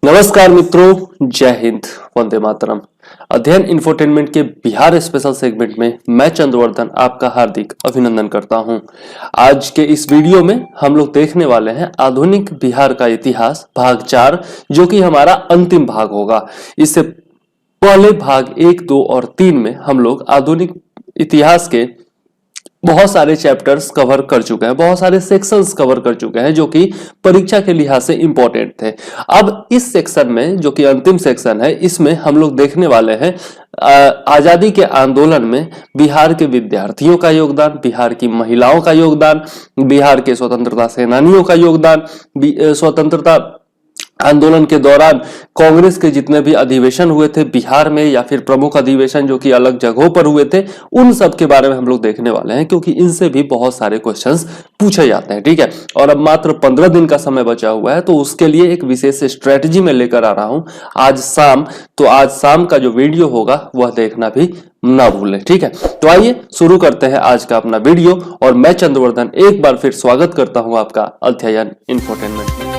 नमस्कार मित्रों, जय हिंद, वंदे मातरम। अध्ययन इंफोटेनमेंट के बिहार स्पेशल सेगमेंट में मैं चंद्रवर्धन आपका हार्दिक अभिनंदन करता हूं। आज के इस वीडियो में हम लोग देखने वाले हैं आधुनिक बिहार का इतिहास भाग 4, जो कि हमारा अंतिम भाग होगा। इससे पहले भाग 1, 2 और 3 में हम लोग आधुनिक इतिहास के बहुत सारे चैप्टर्स कवर कर चुके हैं, बहुत सारे सेक्शंस कवर कर चुके हैं जो कि परीक्षा के लिहाज से इंपॉर्टेंट थे। अब इस सेक्शन में, जो कि अंतिम सेक्शन है, इसमें हम लोग देखने वाले हैं आजादी के आंदोलन में बिहार के विद्यार्थियों का योगदान, बिहार की महिलाओं का योगदान, बिहार के स्वतंत्रता सेनानियों का योगदान, स्वतंत्रता आंदोलन के दौरान कांग्रेस के जितने भी अधिवेशन हुए थे बिहार में, या फिर प्रमुख अधिवेशन जो कि अलग जगहों पर हुए थे, उन सब के बारे में हम लोग देखने वाले हैं, क्योंकि इनसे भी बहुत सारे क्वेश्चंस पूछे जाते हैं। ठीक है, और अब मात्र 15 दिन का समय बचा हुआ है, तो उसके लिए एक विशेष स्ट्रेटजी में लेकर आ रहा हूं आज शाम का जो वीडियो होगा वह देखना भी ना भूलें। ठीक है, तो आइए शुरू करते हैं आज का अपना वीडियो। और मैं चंद्रवर्धन एक बार फिर स्वागत करता हूं आपका अध्ययन इंफोटेनमेंट में।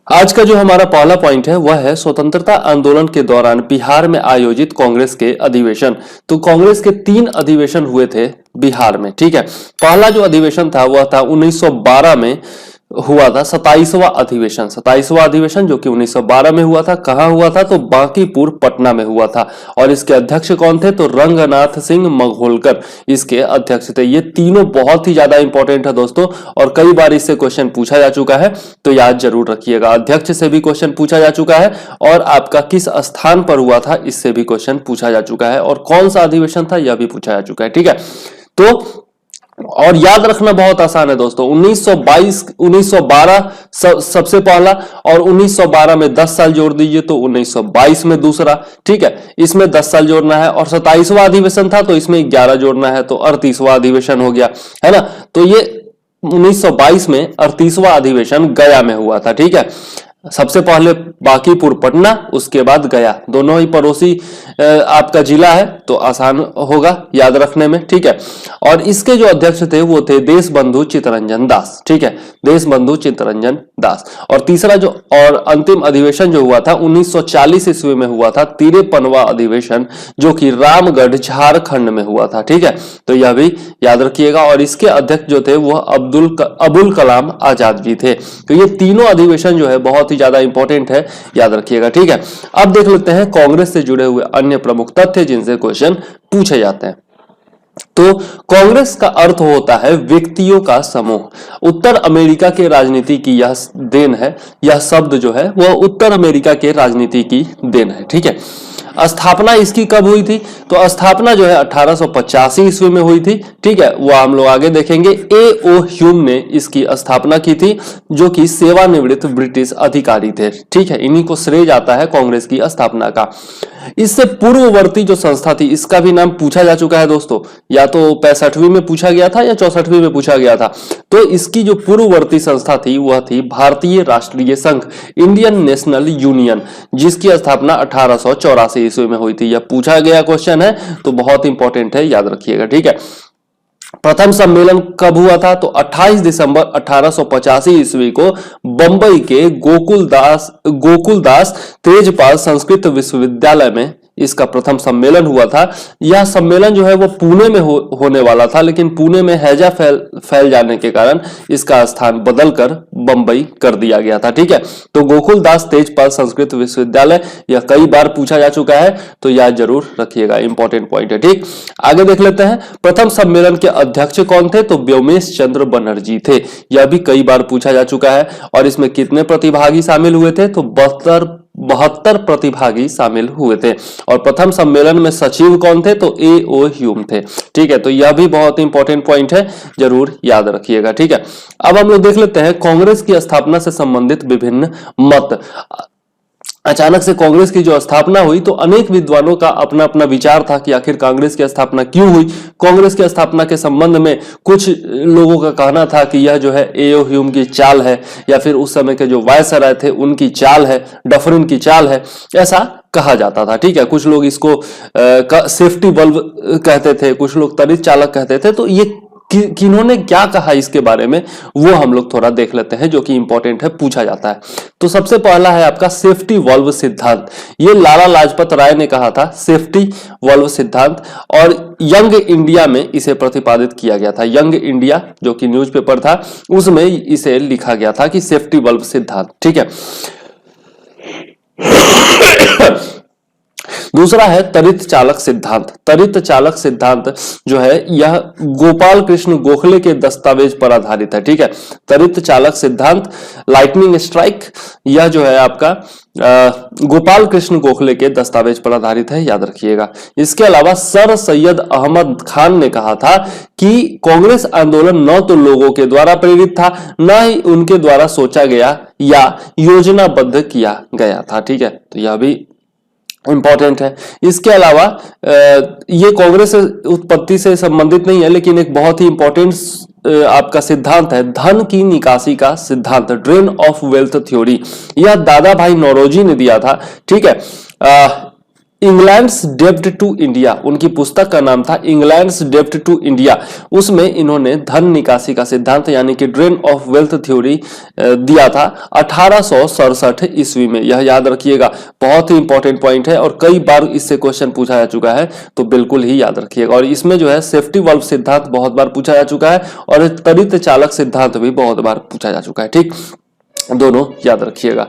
आज का जो हमारा पहला पॉइंट है वह है स्वतंत्रता आंदोलन के दौरान बिहार में आयोजित कांग्रेस के अधिवेशन। तो कांग्रेस के 3 अधिवेशन हुए थे बिहार में। ठीक है, पहला जो अधिवेशन था वह था 1912 में हुआ था, 27वां अधिवेशन जो कि 1912 में हुआ था। कहां हुआ था? तो बांकीपुर पटना में हुआ था। और इसके अध्यक्ष कौन थे? तो रंगनाथ सिंह मघोलकर इसके अध्यक्ष थे। ये तीनों बहुत ही ज्यादा इंपॉर्टेंट है दोस्तों, और कई बार इससे क्वेश्चन पूछा जा चुका है, तो याद जरूर रखिएगा। अध्यक्ष से भी क्वेश्चन पूछा जा चुका है, और आपका किस स्थान पर हुआ था इससे भी क्वेश्चन पूछा जा चुका है, और कौन सा अधिवेशन था यह भी पूछा जा चुका है। ठीक है, तो और याद रखना बहुत आसान है दोस्तों। 1912 सबसे पहला, और 1912 में 10 साल जोड़ दीजिए तो 1922 में दूसरा। ठीक है, इसमें 10 साल जोड़ना है, और 27वां अधिवेशन था तो इसमें 11 जोड़ना है, तो 38वां अधिवेशन हो गया, है ना। तो ये 1922 में 38वां अधिवेशन गया में हुआ था। ठीक है, सबसे पहले बांकीपुर पटना, उसके बाद गया, दोनों ही पड़ोसी आपका जिला है, तो आसान होगा याद रखने में। ठीक है, और इसके जो अध्यक्ष थे वो थे देशबंधु चित्तरंजन दास। ठीक है, देशबंधु चित्तरंजन दास। और तीसरा जो और अंतिम अधिवेशन जो हुआ था 1940 ईस्वी में हुआ था, 53वां अधिवेशन, जो कि रामगढ़ झारखंड में हुआ था। ठीक है, तो यह भी याद रखिएगा। और इसके अध्यक्ष जो थे वह अबुल कलाम आजाद जी थे। तो ये तीनों अधिवेशन जो है बहुत ज्यादा इंपॉर्टेंट है, याद रखिएगा। ठीक है, अब देख लेते हैं कांग्रेस से जुड़े हुए अन्य प्रमुख तथ्य जिनसे क्वेश्चन पूछे जाते हैं। तो कांग्रेस का अर्थ होता है व्यक्तियों का समूह। उत्तर अमेरिका के राजनीति की यह देन है, यह शब्द जो है वह उत्तर अमेरिका के राजनीति की देन है। ठीक है, स्थापना इसकी कब हुई थी? तो स्थापना जो है 1885 ईस्वी में हुई थी। ठीक है, वो हम लोग आगे देखेंगे। A.O. ह्यूम ने इसकी स्थापना की थी, जो कि सेवानिवृत्त ब्रिटिश अधिकारी थे। ठीक है, इन्हीं को श्रेय जाता है कांग्रेस की स्थापना का। इससे पूर्ववर्ती जो संस्था थी, इसका भी नाम पूछा जा चुका है दोस्तों, या तो 65वीं में पूछा गया था या 64वीं में पूछा गया था। तो इसकी जो पूर्ववर्ती संस्था थी वह थी भारतीय राष्ट्रीय संघ, इंडियन नेशनल यूनियन, जिसकी स्थापना 1884 ईस्वी में हुई थी। यह पूछा गया क्वेश्चन है, तो बहुत इंपॉर्टेंट है, याद रखिएगा। ठीक है, प्रथम सम्मेलन कब हुआ था? तो 28 दिसंबर 1885 ईस्वी को बंबई के गोकुलदास तेजपाल संस्कृत विश्वविद्यालय में इसका प्रथम सम्मेलन हुआ था। यह सम्मेलन जो है वो पुणे में होने वाला था, लेकिन पुणे में हैजा फैल जाने के कारण इसका स्थान बदलकर बंबई कर दिया गया था। ठीक है, तो गोकुलदास तेजपाल संस्कृत विश्वविद्यालय, यह कई बार पूछा जा चुका है, तो याद जरूर रखिएगा, इंपॉर्टेंट पॉइंट है। ठीक, आगे देख लेते हैं। प्रथम सम्मेलन के अध्यक्ष कौन थे? तो व्योमेश चंद्र बनर्जी थे। यह भी कई बार पूछा जा चुका है। और इसमें कितने प्रतिभागी शामिल हुए थे? तो 72 प्रतिभागी शामिल हुए थे। और प्रथम सम्मेलन में सचिव कौन थे? तो A.O. ह्यूम थे। ठीक है, तो यह भी बहुत इंपॉर्टेंट पॉइंट है, जरूर याद रखिएगा। ठीक है, अब हम लोग देख लेते हैं कांग्रेस की स्थापना से संबंधित विभिन्न मत। अचानक से कांग्रेस की जो स्थापना हुई तो अनेक विद्वानों का अपना अपना विचार था कि आखिर कांग्रेस की स्थापना क्यों हुई। कांग्रेस की स्थापना के संबंध में कुछ लोगों का कहना था कि यह जो है एओ ह्यूम की चाल है, या फिर उस समय के जो वायसराय थे उनकी चाल है, डफरिन की चाल है, ऐसा कहा जाता था। ठीक है, कुछ लोग इसको सेफ्टी बल्ब कहते थे, कुछ लोग तड़ित चालक कहते थे। तो ये किन्होंने क्या कहा इसके बारे में वो हम लोग थोड़ा देख लेते हैं, जो कि इंपॉर्टेंट है, पूछा जाता है। तो सबसे पहला है आपका सेफ्टी वॉल्व सिद्धांत। ये लाला लाजपत राय ने कहा था, सेफ्टी वॉल्व सिद्धांत, और यंग इंडिया में इसे प्रतिपादित किया गया था। यंग इंडिया जो कि न्यूज़पेपर था उसमें इसे लिखा गया था कि सेफ्टी वॉल्व सिद्धांत। ठीक है। दूसरा है तड़ित चालक सिद्धांत। तड़ित चालक सिद्धांत जो है यह गोपाल कृष्ण गोखले के दस्तावेज पर आधारित है। ठीक है, तड़ित चालक सिद्धांत, लाइटनिंग स्ट्राइक, यह जो है आपका गोपाल कृष्ण गोखले के दस्तावेज पर आधारित है, याद रखिएगा। इसके अलावा सर सैयद अहमद खान ने कहा था कि कांग्रेस आंदोलन न तो लोगों के द्वारा प्रेरित था, न ही उनके द्वारा सोचा गया या योजनाबद्ध किया गया था। ठीक है, तो यह भी इंपॉर्टेंट है। इसके अलावा ये कांग्रेस उत्पत्ति से संबंधित नहीं है, लेकिन एक बहुत ही इंपॉर्टेंट आपका सिद्धांत है धन की निकासी का सिद्धांत, ड्रेन ऑफ वेल्थ थ्योरी। यह दादा भाई नौरोजी ने दिया था। ठीक है, इंग्लैंड्स डेब्ट टू इंडिया, उनकी पुस्तक का नाम था इंग्लैंड्स डेब्ट टू इंडिया। उसमें इन्होंने धन निकासी का सिद्धांत यानी कि ड्रेन ऑफ वेल्थ थ्योरी दिया था 1867 ईस्वी में। यह याद रखिएगा, बहुत ही इंपॉर्टेंट पॉइंट है और कई बार इससे क्वेश्चन पूछा जा चुका है, तो बिल्कुल ही याद रखिएगा। और इसमें जो है सेफ्टी वाल्व सिद्धांत बहुत बार पूछा जा चुका है और तड़ित चालक सिद्धांत भी बहुत बार पूछा जा चुका है। ठीक, दोनों याद रखिएगा।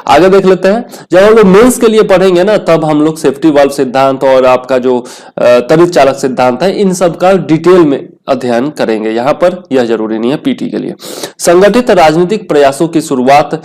आगे देख लेते हैं, जब हम लोग मेंस के लिए पढ़ेंगे ना, तब हम लोग सेफ्टी वाल्व सिद्धांत और आपका जो तड़ित चालक सिद्धांत है इन सब का डिटेल में अध्ययन करेंगे। यहां पर यह जरूरी नहीं है पीटी के लिए। संगठित राजनीतिक प्रयासों की शुरुआत,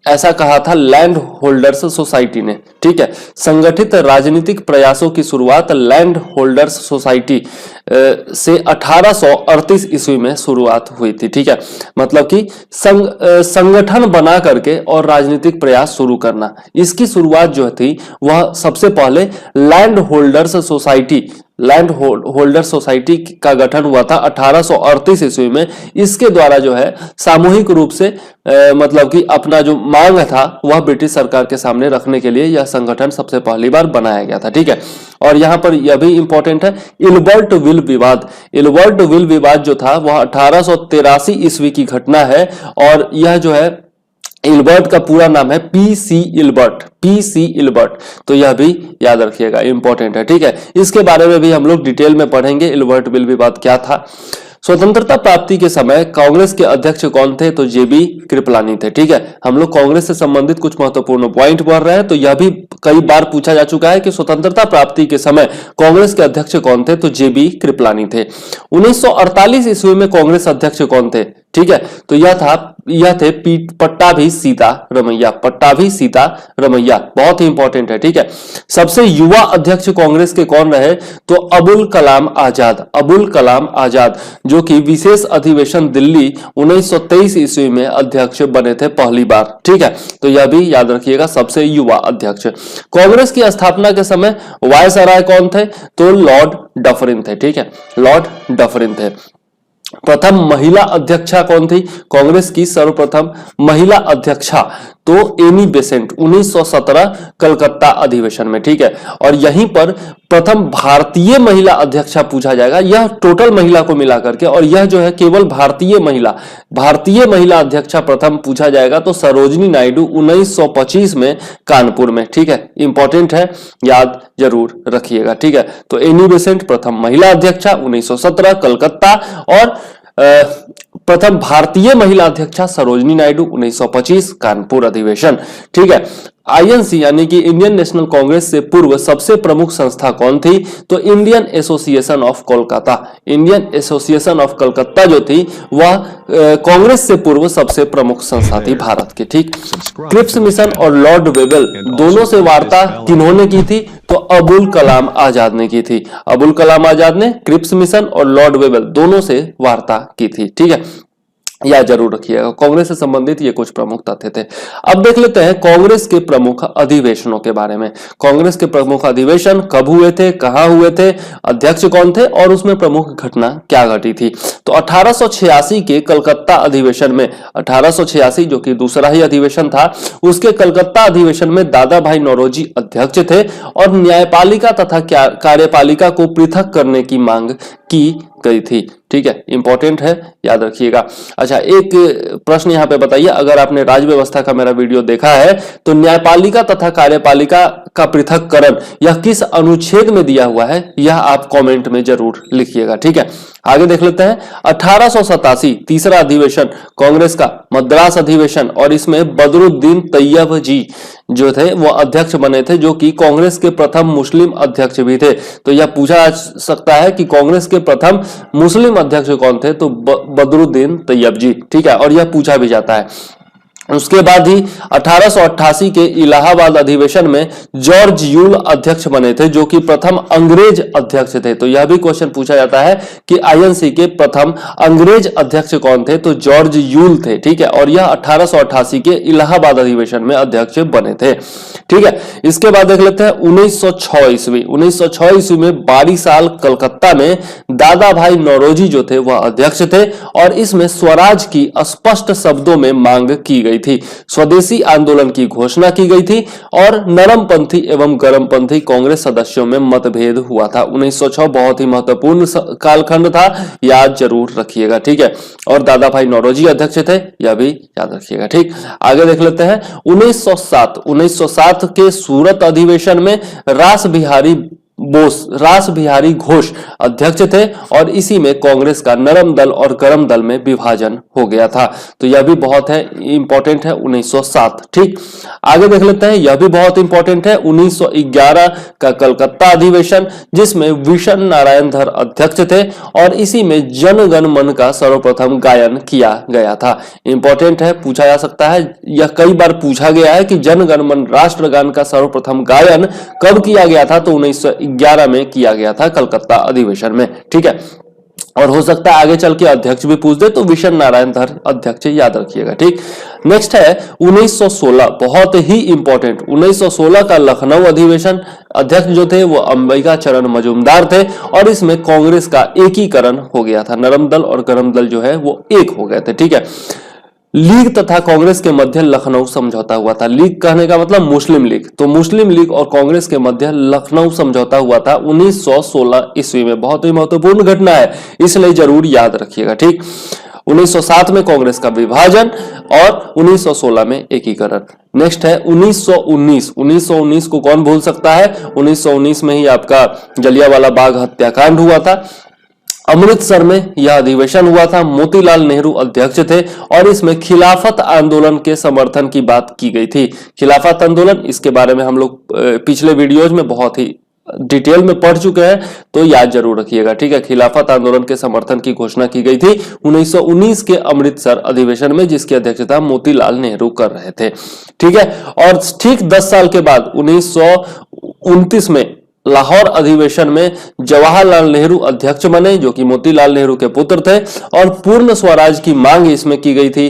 ऐसा कहा था लैंड होल्डर्स सोसाइटी ने। ठीक है, संगठित राजनीतिक प्रयासों की शुरुआत लैंड होल्डर्स सोसाइटी से 1838 ईस्वी में शुरुआत हुई थी। ठीक है, मतलब कि संगठन बना करके और राजनीतिक प्रयास शुरू करना, इसकी शुरुआत जो थी वह सबसे पहले land holders society, land holder society का गठन हुआ था 1838 ईस्वी में। इसके द्वारा जो है सामूहिक रूप से मतलब कि अपना जो मांग था वह ब्रिटिश सरकार के सामने रखने के लिए यह संगठन सबसे पहली बार बनाया गया था। ठीक है, और यहां पर यह भी इंपॉर्टेंट है, इल्बर्ट विल विवाद। इल्बर्ट विल विवाद जो था वह 1883 ईस्वी की घटना है और यह जो है इल्बर्ट का पूरा नाम है पीसी इल्बर्ट, पीसी इल्बर्ट। तो यह भी याद रखिएगा, इंपॉर्टेंट है। ठीक है, इसके बारे में भी हम लोग डिटेल में पढ़ेंगे, इल्बर्ट विल विवाद क्या था। स्वतंत्रता प्राप्ति के समय कांग्रेस के अध्यक्ष कौन थे? तो जेबी कृपलानी थे। ठीक है, हम लोग कांग्रेस से संबंधित कुछ महत्वपूर्ण पॉइंट पढ़ रहे हैं, तो यह भी कई बार पूछा जा चुका है कि स्वतंत्रता प्राप्ति के समय कांग्रेस के अध्यक्ष कौन थे? तो जेबी कृपलानी थे। 1948 ईस्वी में कांग्रेस अध्यक्ष कौन थे? ठीक है, तो यह थे पट्टाभी सीतारमैया, पट्टाभी सीतारमैया, बहुत ही इंपॉर्टेंट है। ठीक है, सबसे युवा अध्यक्ष कांग्रेस के कौन रहे? तो अबुल कलाम आजाद, अबुल कलाम आजाद, जो कि विशेष अधिवेशन दिल्ली 1923 ईस्वी में अध्यक्ष बने थे पहली बार। ठीक है, तो यह भी याद रखिएगा, सबसे युवा अध्यक्ष। कांग्रेस की स्थापना के समय वायसराय कौन थे? तो लॉर्ड डफरिन थे। ठीक है, लॉर्ड डफरिन थे। प्रथम महिला अध्यक्षा कौन थी? कांग्रेस की सर्वप्रथम महिला अध्यक्षा तो एनी बेसेंट, 1917 कलकत्ता अधिवेशन में। ठीक है, और यहीं पर प्रथम भारतीय महिला अध्यक्षा पूछा जाएगा, यह टोटल महिला को मिला करके, और यह जो है केवल भारतीय महिला अध्यक्षा प्रथम पूछा जाएगा तो सरोजनी नायडू 1925 में कानपुर में। ठीक है, इंपॉर्टेंट है, याद जरूर रखिएगा। ठीक है, तो एनी बेसेंट प्रथम महिला अध्यक्षा 1917 कलकत्ता, और प्रथम भारतीय महिला अध्यक्षा सरोजनी नायडू 1925 कानपुर अधिवेशन। ठीक है, आईएनसी यानी कि इंडियन नेशनल कांग्रेस से पूर्व सबसे प्रमुख संस्था कौन थी? तो Indian association of Kolkata, Indian association of Calcutta जो थी वह कांग्रेस से पूर्व सबसे प्रमुख संस्था थी भारत की। ठीक, क्रिप्स मिशन और लॉर्ड वेबल दोनों से वार्ता किन्होंने की थी? तो अबुल कलाम आजाद ने की थी, अबुल कलाम आजाद ने क्रिप्स मिशन और लॉर्ड वेबल दोनों से वार्ता की थी। ठीक है, या जरूर रखिएगा। कांग्रेस से संबंधित ये कुछ प्रमुख तथ्य थे। अब देख लेते हैं कांग्रेस के प्रमुख अधिवेशनों के बारे में। कांग्रेस के प्रमुख अधिवेशन कब हुए थे, कहां हुए थे, अध्यक्ष कौन थे और उसमें प्रमुख घटना क्या घटी थी। तो 1886 के कलकत्ता अधिवेशन में, 1886 जो कि दूसरा ही अधिवेशन था, उसके कलकत्ता अधिवेशन में दादा भाई नौरोजी अध्यक्ष थे और न्यायपालिका तथा कार्यपालिका को पृथक करने की मांग की गई थी। ठीक है, इंपॉर्टेंट है, याद रखिएगा। अच्छा, एक प्रश्न यहां पे बताइए, अगर आपने राज्य व्यवस्था का मेरा वीडियो देखा है तो न्यायपालिका तथा कार्यपालिका का पृथककरण यह किस अनुच्छेद में दिया हुआ है, यह आप कमेंट में जरूर लिखिएगा। ठीक है, आगे देख लेते हैं। 1887 तीसरा अधिवेशन कांग्रेस का मद्रास अधिवेशन, और इसमें बदरुद्दीन तैयब जी जो थे वो अध्यक्ष बने थे, जो कि कांग्रेस के प्रथम मुस्लिम अध्यक्ष भी थे। तो यह पूछा जा सकता है कि कांग्रेस के प्रथम मुस्लिम अध्यक्ष कौन थे, तो बदरुद्दीन तैयब जी। ठीक है, और यह पूछा भी जाता है। उसके बाद ही 1888 के इलाहाबाद अधिवेशन में जॉर्ज यूल अध्यक्ष बने थे, जो कि प्रथम अंग्रेज अध्यक्ष थे। तो यह भी क्वेश्चन पूछा जाता है कि आईएनसी के प्रथम अंग्रेज अध्यक्ष कौन थे, तो जॉर्ज यूल थे। ठीक है, और यह 1888 के इलाहाबाद अधिवेशन में अध्यक्ष बने थे। ठीक है, इसके बाद देख लेते हैं 1906 ईस्वी। 1906 ईस्वी में बारीसाल कलकत्ता में दादा भाई नौरोजी जो थे वह अध्यक्ष थे, और इसमें स्वराज की स्पष्ट शब्दों में मांग की गई थी। स्वदेशी आंदोलन की घोषणा की गई थी और नरमपंथी एवं गरमपंथी कांग्रेस सदस्यों में मतभेद हुआ था। 1906 बहुत ही महत्वपूर्ण कालखंड था, याद जरूर रखिएगा। ठीक है, और दादा भाई नौरोजी अध्यक्ष थे, यह भी याद रखिएगा। ठीक, आगे देख लेते हैं 1907 के सूरत अधिवेशन में रास बिहारी घोष अध्यक्ष थे, और इसी में कांग्रेस का नरम दल और गरम दल में विभाजन हो गया था। तो यह भी बहुत है इंपॉर्टेंट है, 1907। ठीक, आगे देख लेते हैं, यह भी बहुत इंपॉर्टेंट है 1911 का कलकत्ता अधिवेशन, जिसमें विशन नारायण धर अध्यक्ष थे, और इसी में जन गण मन का सर्वप्रथम गायन किया गया था। इंपॉर्टेंट है, पूछा जा सकता है, यह कई बार पूछा गया है कि जन गण मन राष्ट्रगान का सर्वप्रथम गायन कब किया गया था, तो 1911 में किया गया था कलकत्ता अधिवेशन में। ठीक है, और हो सकता है आगे चल के अध्यक्ष भी पूछ दे, तो विशन नारायण धर अध्यक्ष याद रखिएगा। ठीक, नेक्स्ट है 1916, बहुत ही इंपॉर्टेंट 1916 का लखनऊ अधिवेशन। अध्यक्ष जो थे वो अंबिका चरण मजूमदार थे, और इसमें कांग्रेस का एकीकरण हो गया था, नरम दल और गरम दल जो है वो एक हो गए थे। ठीक है, लीग तथा कांग्रेस के मध्य लखनऊ समझौता हुआ था। लीग कहने का मतलब मुस्लिम लीग, तो मुस्लिम लीग और कांग्रेस के मध्य लखनऊ समझौता हुआ था 1916 ईस्वी में। बहुत ही महत्वपूर्ण घटना है, इसलिए जरूर याद रखिएगा। ठीक, 1907 में कांग्रेस का विभाजन और 1916 में एकीकरण। नेक्स्ट है 1919। 1919 को कौन भूल सकता है, 1919 में ही आपका जलियांवाला बाग हत्याकांड हुआ था। अमृतसर में यह अधिवेशन हुआ था, मोतीलाल नेहरू अध्यक्ष थे, और इसमें खिलाफत आंदोलन के समर्थन की बात की गई थी। खिलाफत आंदोलन, इसके बारे में हम लोग पिछले वीडियोज में बहुत ही डिटेल में पढ़ चुके हैं, तो याद जरूर रखिएगा। ठीक है, खिलाफत आंदोलन के समर्थन की घोषणा की गई थी 1919 के अमृतसर अधिवेशन में, जिसकी अध्यक्षता मोतीलाल नेहरू कर रहे थे। ठीक है, और ठीक 10 साल के बाद 1929 में लाहौर अधिवेशन में जवाहरलाल नेहरू अध्यक्ष बने, जो कि मोतीलाल नेहरू के पुत्र थे, और पूर्ण स्वराज की मांग इसमें की गई थी।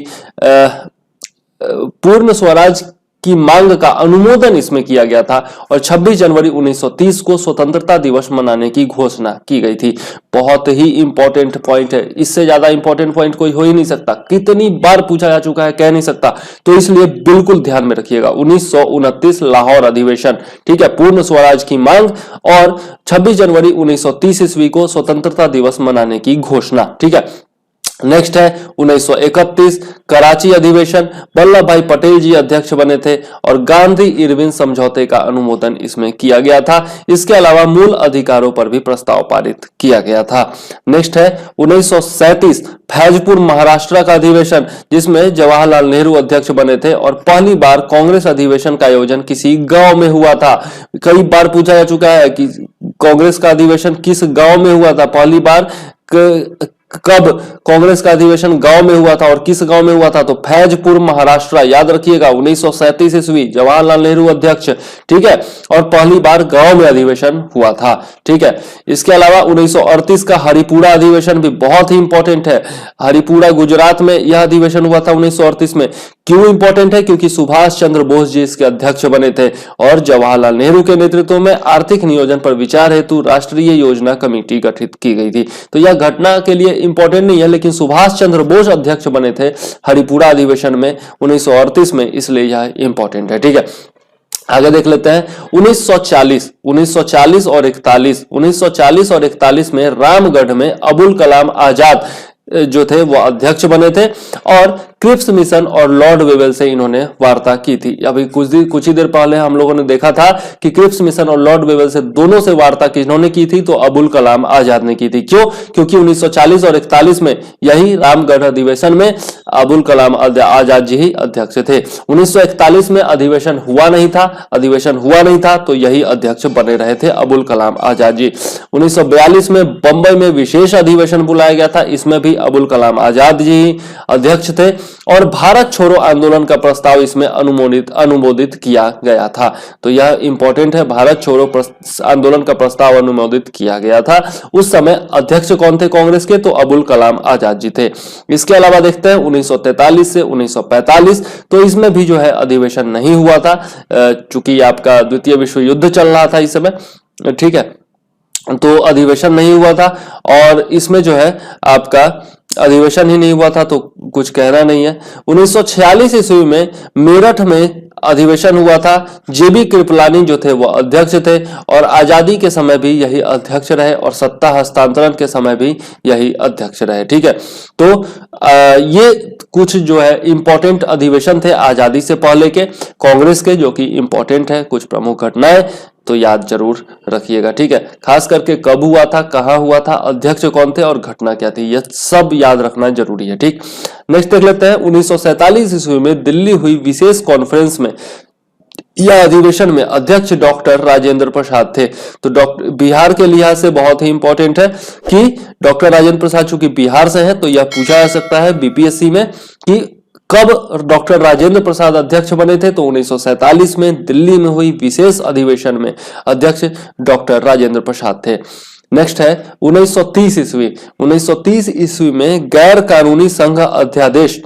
पूर्ण स्वराज की मांग का अनुमोदन इसमें किया गया था, और 26 जनवरी 1930 को स्वतंत्रता दिवस मनाने की घोषणा की गई थी। बहुत ही इंपॉर्टेंट पॉइंट है, इससे ज्यादा इंपॉर्टेंट पॉइंट कोई हो ही नहीं सकता, कितनी बार पूछा जा चुका है कह नहीं सकता, तो इसलिए बिल्कुल ध्यान में रखिएगा। 1929 लाहौर अधिवेशन, ठीक है, पूर्ण स्वराज की मांग, और 26 जनवरी 1930 ईस्वी को स्वतंत्रता दिवस मनाने की घोषणा। ठीक है, नेक्स्ट है 1931 कराची अधिवेशन, वल्लभ भाई पटेल जी अध्यक्ष बने थे, और गांधी इरविन समझौते का अनुमोदन इसमें किया गया था। इसके अलावा मूल अधिकारों पर भी प्रस्ताव पारित किया गया था। नेक्स्ट है 1937 फैजपुर महाराष्ट्र का अधिवेशन, जिसमें जवाहरलाल नेहरू अध्यक्ष बने थे, और पहली बार कांग्रेस अधिवेशन का आयोजन किसी गांव में हुआ था। कई बार पूछा जा चुका है कि कांग्रेस का अधिवेशन किस गांव में हुआ था, पहली बार कब कांग्रेस का अधिवेशन गांव में हुआ था और किस गांव में हुआ था, तो फैजपुर महाराष्ट्र, याद रखिएगा 1937 ईस्वी, जवाहरलाल नेहरू अध्यक्ष, ठीक है। और पहली बार गांव में अधिवेशन हुआ था, ठीक है। इसके अलावा 1938 का हरिपुरा अधिवेशन भी बहुत ही इंपॉर्टेंट है। हरिपुरा गुजरात में यह अधिवेशन हुआ था 1938 में। क्यों इंपॉर्टेंट है? क्योंकि सुभाष चंद्र बोस जी इसके अध्यक्ष बने थे और जवाहरलाल नेहरू के नेतृत्व में आर्थिक नियोजन पर विचार हेतु राष्ट्रीय योजना कमेटी गठित की गई थी। तो यह घटना के लिए इंपॉर्टेंट नहीं है, लेकिन सुभाष चंद्र बोस अध्यक्ष बने थे हरिपुरा अधिवेशन में 1938 में, इसलिए यह इंपॉर्टेंट है, ठीक है। आगे देख लेते हैं 1940 और 1941 में रामगढ़ में अबुल कलाम आजाद जो थे वो अध्यक्ष बने थे और क्रिप्स मिशन और लॉर्ड वेवेल से इन्होंने वार्ता की थी। अभी कुछ ही देर पहले हम लोगों ने देखा था कि क्रिप्स मिशन और लॉर्ड वेवेल से दोनों से वार्ता किन्होंने की थी, तो अबुल कलाम आजाद ने की थी। क्यों? क्योंकि 1940 और 41 में यही रामगढ़ अधिवेशन में अबुल कलाम आजाद जी ही अध्यक्ष थे। 1941 में अधिवेशन हुआ नहीं था, तो यही अध्यक्ष बने रहे थे अबुल कलाम आजाद जी। 1942 में बंबई में विशेष अधिवेशन बुलाया गया था, इसमें भी अबुल कलाम आजाद जी अध्यक्ष थे और भारत छोड़ो आंदोलन का प्रस्ताव इसमें अनुमोदित किया गया था। तो यह इंपॉर्टेंट है, भारत छोड़ो आंदोलन का प्रस्ताव अनुमोदित किया गया था। उस समय अध्यक्ष कौन थे कांग्रेस के? तो अबुल कलाम आजाद जी थे। इसके अलावा देखते हैं 1943 से 1945, तो इसमें भी जो है अधिवेशन नहीं हुआ था, चूंकि आपका द्वितीय विश्व युद्ध चल रहा था इस समय, ठीक है। तो अधिवेशन नहीं हुआ था और इसमें जो है आपका अधिवेशन ही नहीं हुआ था, तो कुछ कहना नहीं है। 1946 ईस्वी में मेरठ में अधिवेशन हुआ था। जेबी कृपलानी जो थे वो अध्यक्ष थे और आजादी के समय भी यही अध्यक्ष रहे और सत्ता हस्तांतरण के समय भी यही अध्यक्ष रहे, ठीक है। तो ये कुछ जो है इंपॉर्टेंट अधिवेशन थे आजादी से पहले के कांग्रेस के, जो कि इंपॉर्टेंट है, कुछ प्रमुख घटनाएं तो याद जरूर रखिएगा, ठीक है। खास करके कब हुआ था, कहां हुआ था, अध्यक्ष कौन थे और घटना क्या थी, यह सब याद रखना जरूरी है, ठीक। नेक्स्ट देख लेते हैं 1947 ईस्वी में दिल्ली हुई विशेष कॉन्फ्रेंस में यह अधिवेशन में अध्यक्ष डॉक्टर राजेंद्र प्रसाद थे। तो बिहार के लिहाज से बहुत ही इंपॉर्टेंट है कि डॉक्टर राजेंद्र प्रसाद चूंकि बिहार से है, तो यह पूछा जा सकता है बीपीएससी में कि कब डॉक्टर राजेंद्र प्रसाद अध्यक्ष बने थे। तो 1947 में दिल्ली में हुई विशेष अधिवेशन में अध्यक्ष डॉक्टर राजेंद्र प्रसाद थे। नेक्स्ट है 1930 ईस्वी में गैर कानूनी संघ अध्यादेश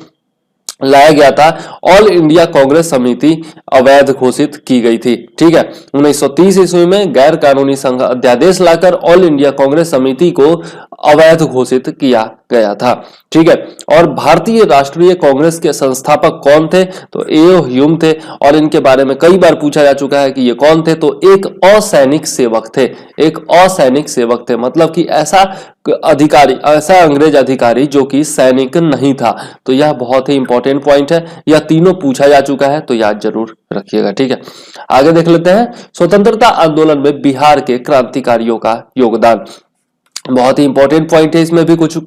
लाया गया था। ऑल इंडिया कांग्रेस समिति अवैध घोषित की गई थी, ठीक है। 1930 ईस्वी में गैर कानूनी संघ अध्यादेश लाकर ऑल इंडिया कांग्रेस समिति को अवैध घोषित किया गया था, ठीक है। और भारतीय राष्ट्रीय कांग्रेस के संस्थापक कौन थे? तो एओ ह्यूम थे और इनके बारे में कई बार पूछा जा चुका है कि ये कौन थे। तो एक असैनिक सेवक थे, मतलब कि ऐसा अंग्रेज अधिकारी जो कि सैनिक नहीं था। तो यह बहुत ही इंपॉर्टेंट पॉइंट है, यह तीनों पूछा जा चुका है, तो याद जरूर रखिएगा, ठीक है। आगे देख लेते हैं स्वतंत्रता आंदोलन में बिहार के क्रांतिकारियों का योगदान। बहुत ही इंपॉर्टेंट पॉइंट है, इसमें भी कुछ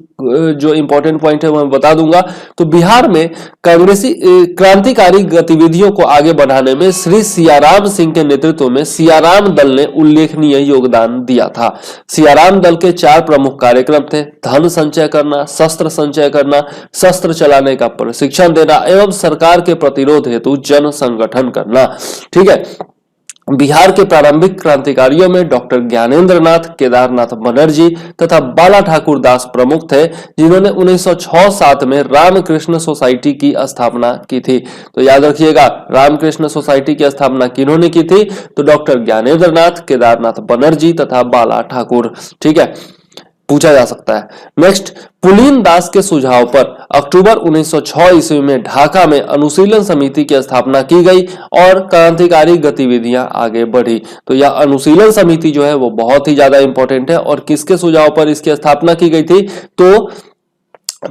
जो इंपॉर्टेंट पॉइंट है वो मैं बता दूंगा। तो बिहार में कांग्रेसी क्रांतिकारी गतिविधियों को आगे बढ़ाने में श्री सियाराम सिंह के नेतृत्व में सियाराम दल ने उल्लेखनीय योगदान दिया था। सियाराम दल के 4 प्रमुख कार्यक्रम थे: धन संचय करना, शस्त्र संचय करना, शस्त्र चलाने का प्रशिक्षण देना एवं सरकार के प्रतिरोध हेतु जन संगठन करना, ठीक है। बिहार के प्रारंभिक क्रांतिकारियों में डॉक्टर ज्ञानेंद्र नाथ, केदारनाथ बनर्जी तथा बाला ठाकुर दास प्रमुख थे, जिन्होंने 1906-07 में रामकृष्ण सोसाइटी की स्थापना की थी। तो याद रखिएगा, रामकृष्ण सोसाइटी की स्थापना किन्होंने की थी? तो डॉक्टर ज्ञानेंद्र नाथ, केदारनाथ बनर्जी तथा बाला ठाकुर, ठीक है, पूछा जा सकता है। नेक्स्ट, पुलीन दास के सुझाव पर अक्टूबर 1906 ईस्वी में ढाका में अनुशीलन समिति की स्थापना की गई और क्रांतिकारी गतिविधियां आगे बढ़ी। तो यह अनुशीलन समिति जो है वो बहुत ही ज्यादा इंपॉर्टेंट है और किसके सुझाव पर इसकी स्थापना की गई थी? तो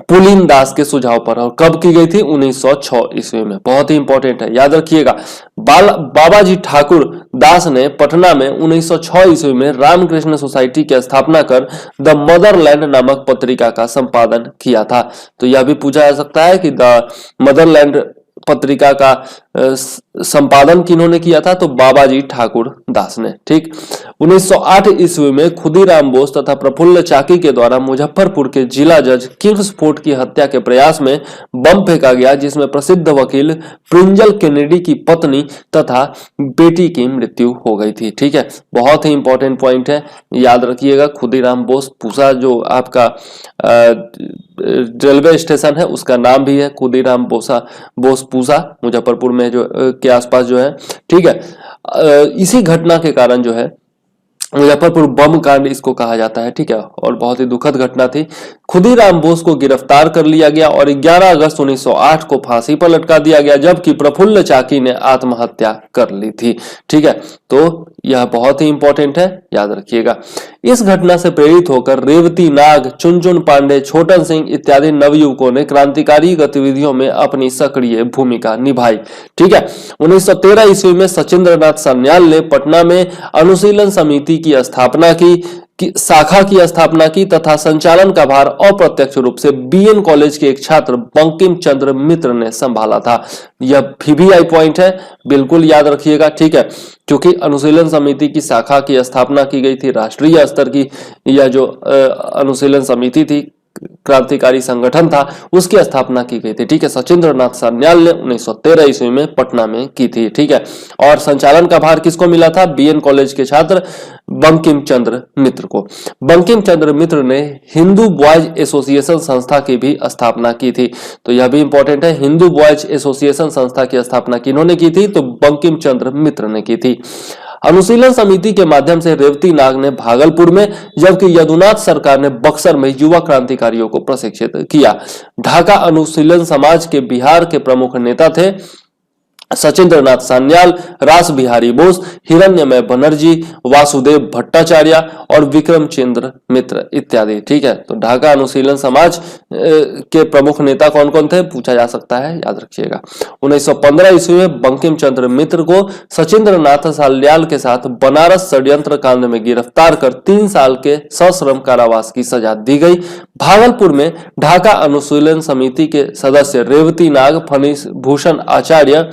पुलीन दास के सुझाव पर। और कब की गई थी? 1906 ईस्वी में। बहुत ही इंपॉर्टेंट है, याद रखिएगा। बाबाजी ठाकुर दास ने पटना में 1906 ईस्वी में रामकृष्ण सोसाइटी की स्थापना कर द मदरलैंड नामक पत्रिका का संपादन किया था। तो यह भी पूछा जा सकता है कि द मदरलैंड पत्रिका का संपादन किन्होंने किया था, तो बाबाजी ठाकुर दास ने। ठीक, 1908 ईस्वी में खुदीराम बोस तथा प्रफुल्ल चाकी के द्वारा मुजफ्फरपुर के जिला जज किर्सफोर्ड की हत्या के प्रयास में बम फेंका गया, जिसमें प्रसिद्ध वकील प्रिंजल केनेडी की पत्नी तथा बेटी की मृत्यु हो गई थी। ठीक है, बहुत ही इंपॉर्टेंट पॉइंट है, याद रखिएगा। खुदीराम बोस पूसा जो आपका रेलवे स्टेशन है उसका नाम भी है खुदीराम बोस पूसा, मुजफ्फरपुर में जो के आसपास जो है। ठीक है, इसी घटना के कारण जो है मुजफ्फरपुर बम कांड इसको कहा जाता है। ठीक है, और बहुत ही दुखद घटना थी। खुदीराम बोस को गिरफ्तार कर लिया गया और 11 अगस्त 1908 को फांसी पर लटका दिया गया, जबकि प्रफुल्ल चाकी ने आत्महत्या कर ली थी। ठीक है, तो यह बहुत ही इंपॉर्टेंट है, याद रखिएगा। इस घटना से प्रेरित होकर रेवती नाग, चुनचुन पांडे, छोटन सिंह इत्यादि नवयुवकों ने क्रांतिकारी गतिविधियों में अपनी सक्रिय भूमिका निभाई। ठीक है, 1913 ईस्वी में सचिंद्रनाथ सान्याल ने पटना में अनुशीलन समिति की स्थापना की शाखा की स्थापना की तथा संचालन का भार अप्रत्यक्ष रूप से बीएन कॉलेज के एक छात्र बंकिम चंद्र मित्र ने संभाला था। यह पीबीआई पॉइंट है, बिल्कुल याद रखिएगा। ठीक है, क्योंकि अनुशीलन समिति की शाखा की स्थापना की गई थी, राष्ट्रीय स्तर की यह जो अनुशीलन समिति थी, क्रांतिकारी संगठन था, उसकी स्थापना की गई थी। ठीक है, सचिंद्रनाथ सान्याल ने 1913 ईस्वी में पटना में की थी। ठीक है, और संचालन का भार किसको मिला था? बीएन कॉलेज के छात्र बंकिम चंद्र मित्र को। बंकिम चंद्र मित्र ने हिंदू बॉयज एसोसिएशन संस्था की भी स्थापना की थी, तो यह भी इंपॉर्टेंट है। हिंदू बॉयज एसोसिएशन संस्था की स्थापना किन्होंने की थी? तो बंकिम चंद्र मित्र ने की थी। अनुशीलन समिति के माध्यम से रेवती नाग ने भागलपुर में, जबकि यदुनाथ सरकार ने बक्सर में युवा क्रांतिकारियों को प्रशिक्षित किया। ढाका अनुशीलन समाज के बिहार के प्रमुख नेता थे सचिंद्रनाथ सान्याल, रास बिहारी बोस, हिरण्यमय बनर्जी, वासुदेव भट्टाचार्य और विक्रम चंद्र मित्र इत्यादि। ठीक है, तो ढाका अनुशीलन समाज के प्रमुख नेता कौन कौन थे पूछा जा सकता है, याद रखिएगा। 1915 ईस्वी में बंकिम चंद्र मित्र को सचिंद्रनाथ सान्याल के साथ बनारस षड्यंत्र कांड में गिरफ्तार कर 3 साल के सश्रम कारावास की सजा दी गई। भागलपुर में ढाका अनुशीलन समिति के सदस्य रेवती नाग, फणीश भूषण आचार्य,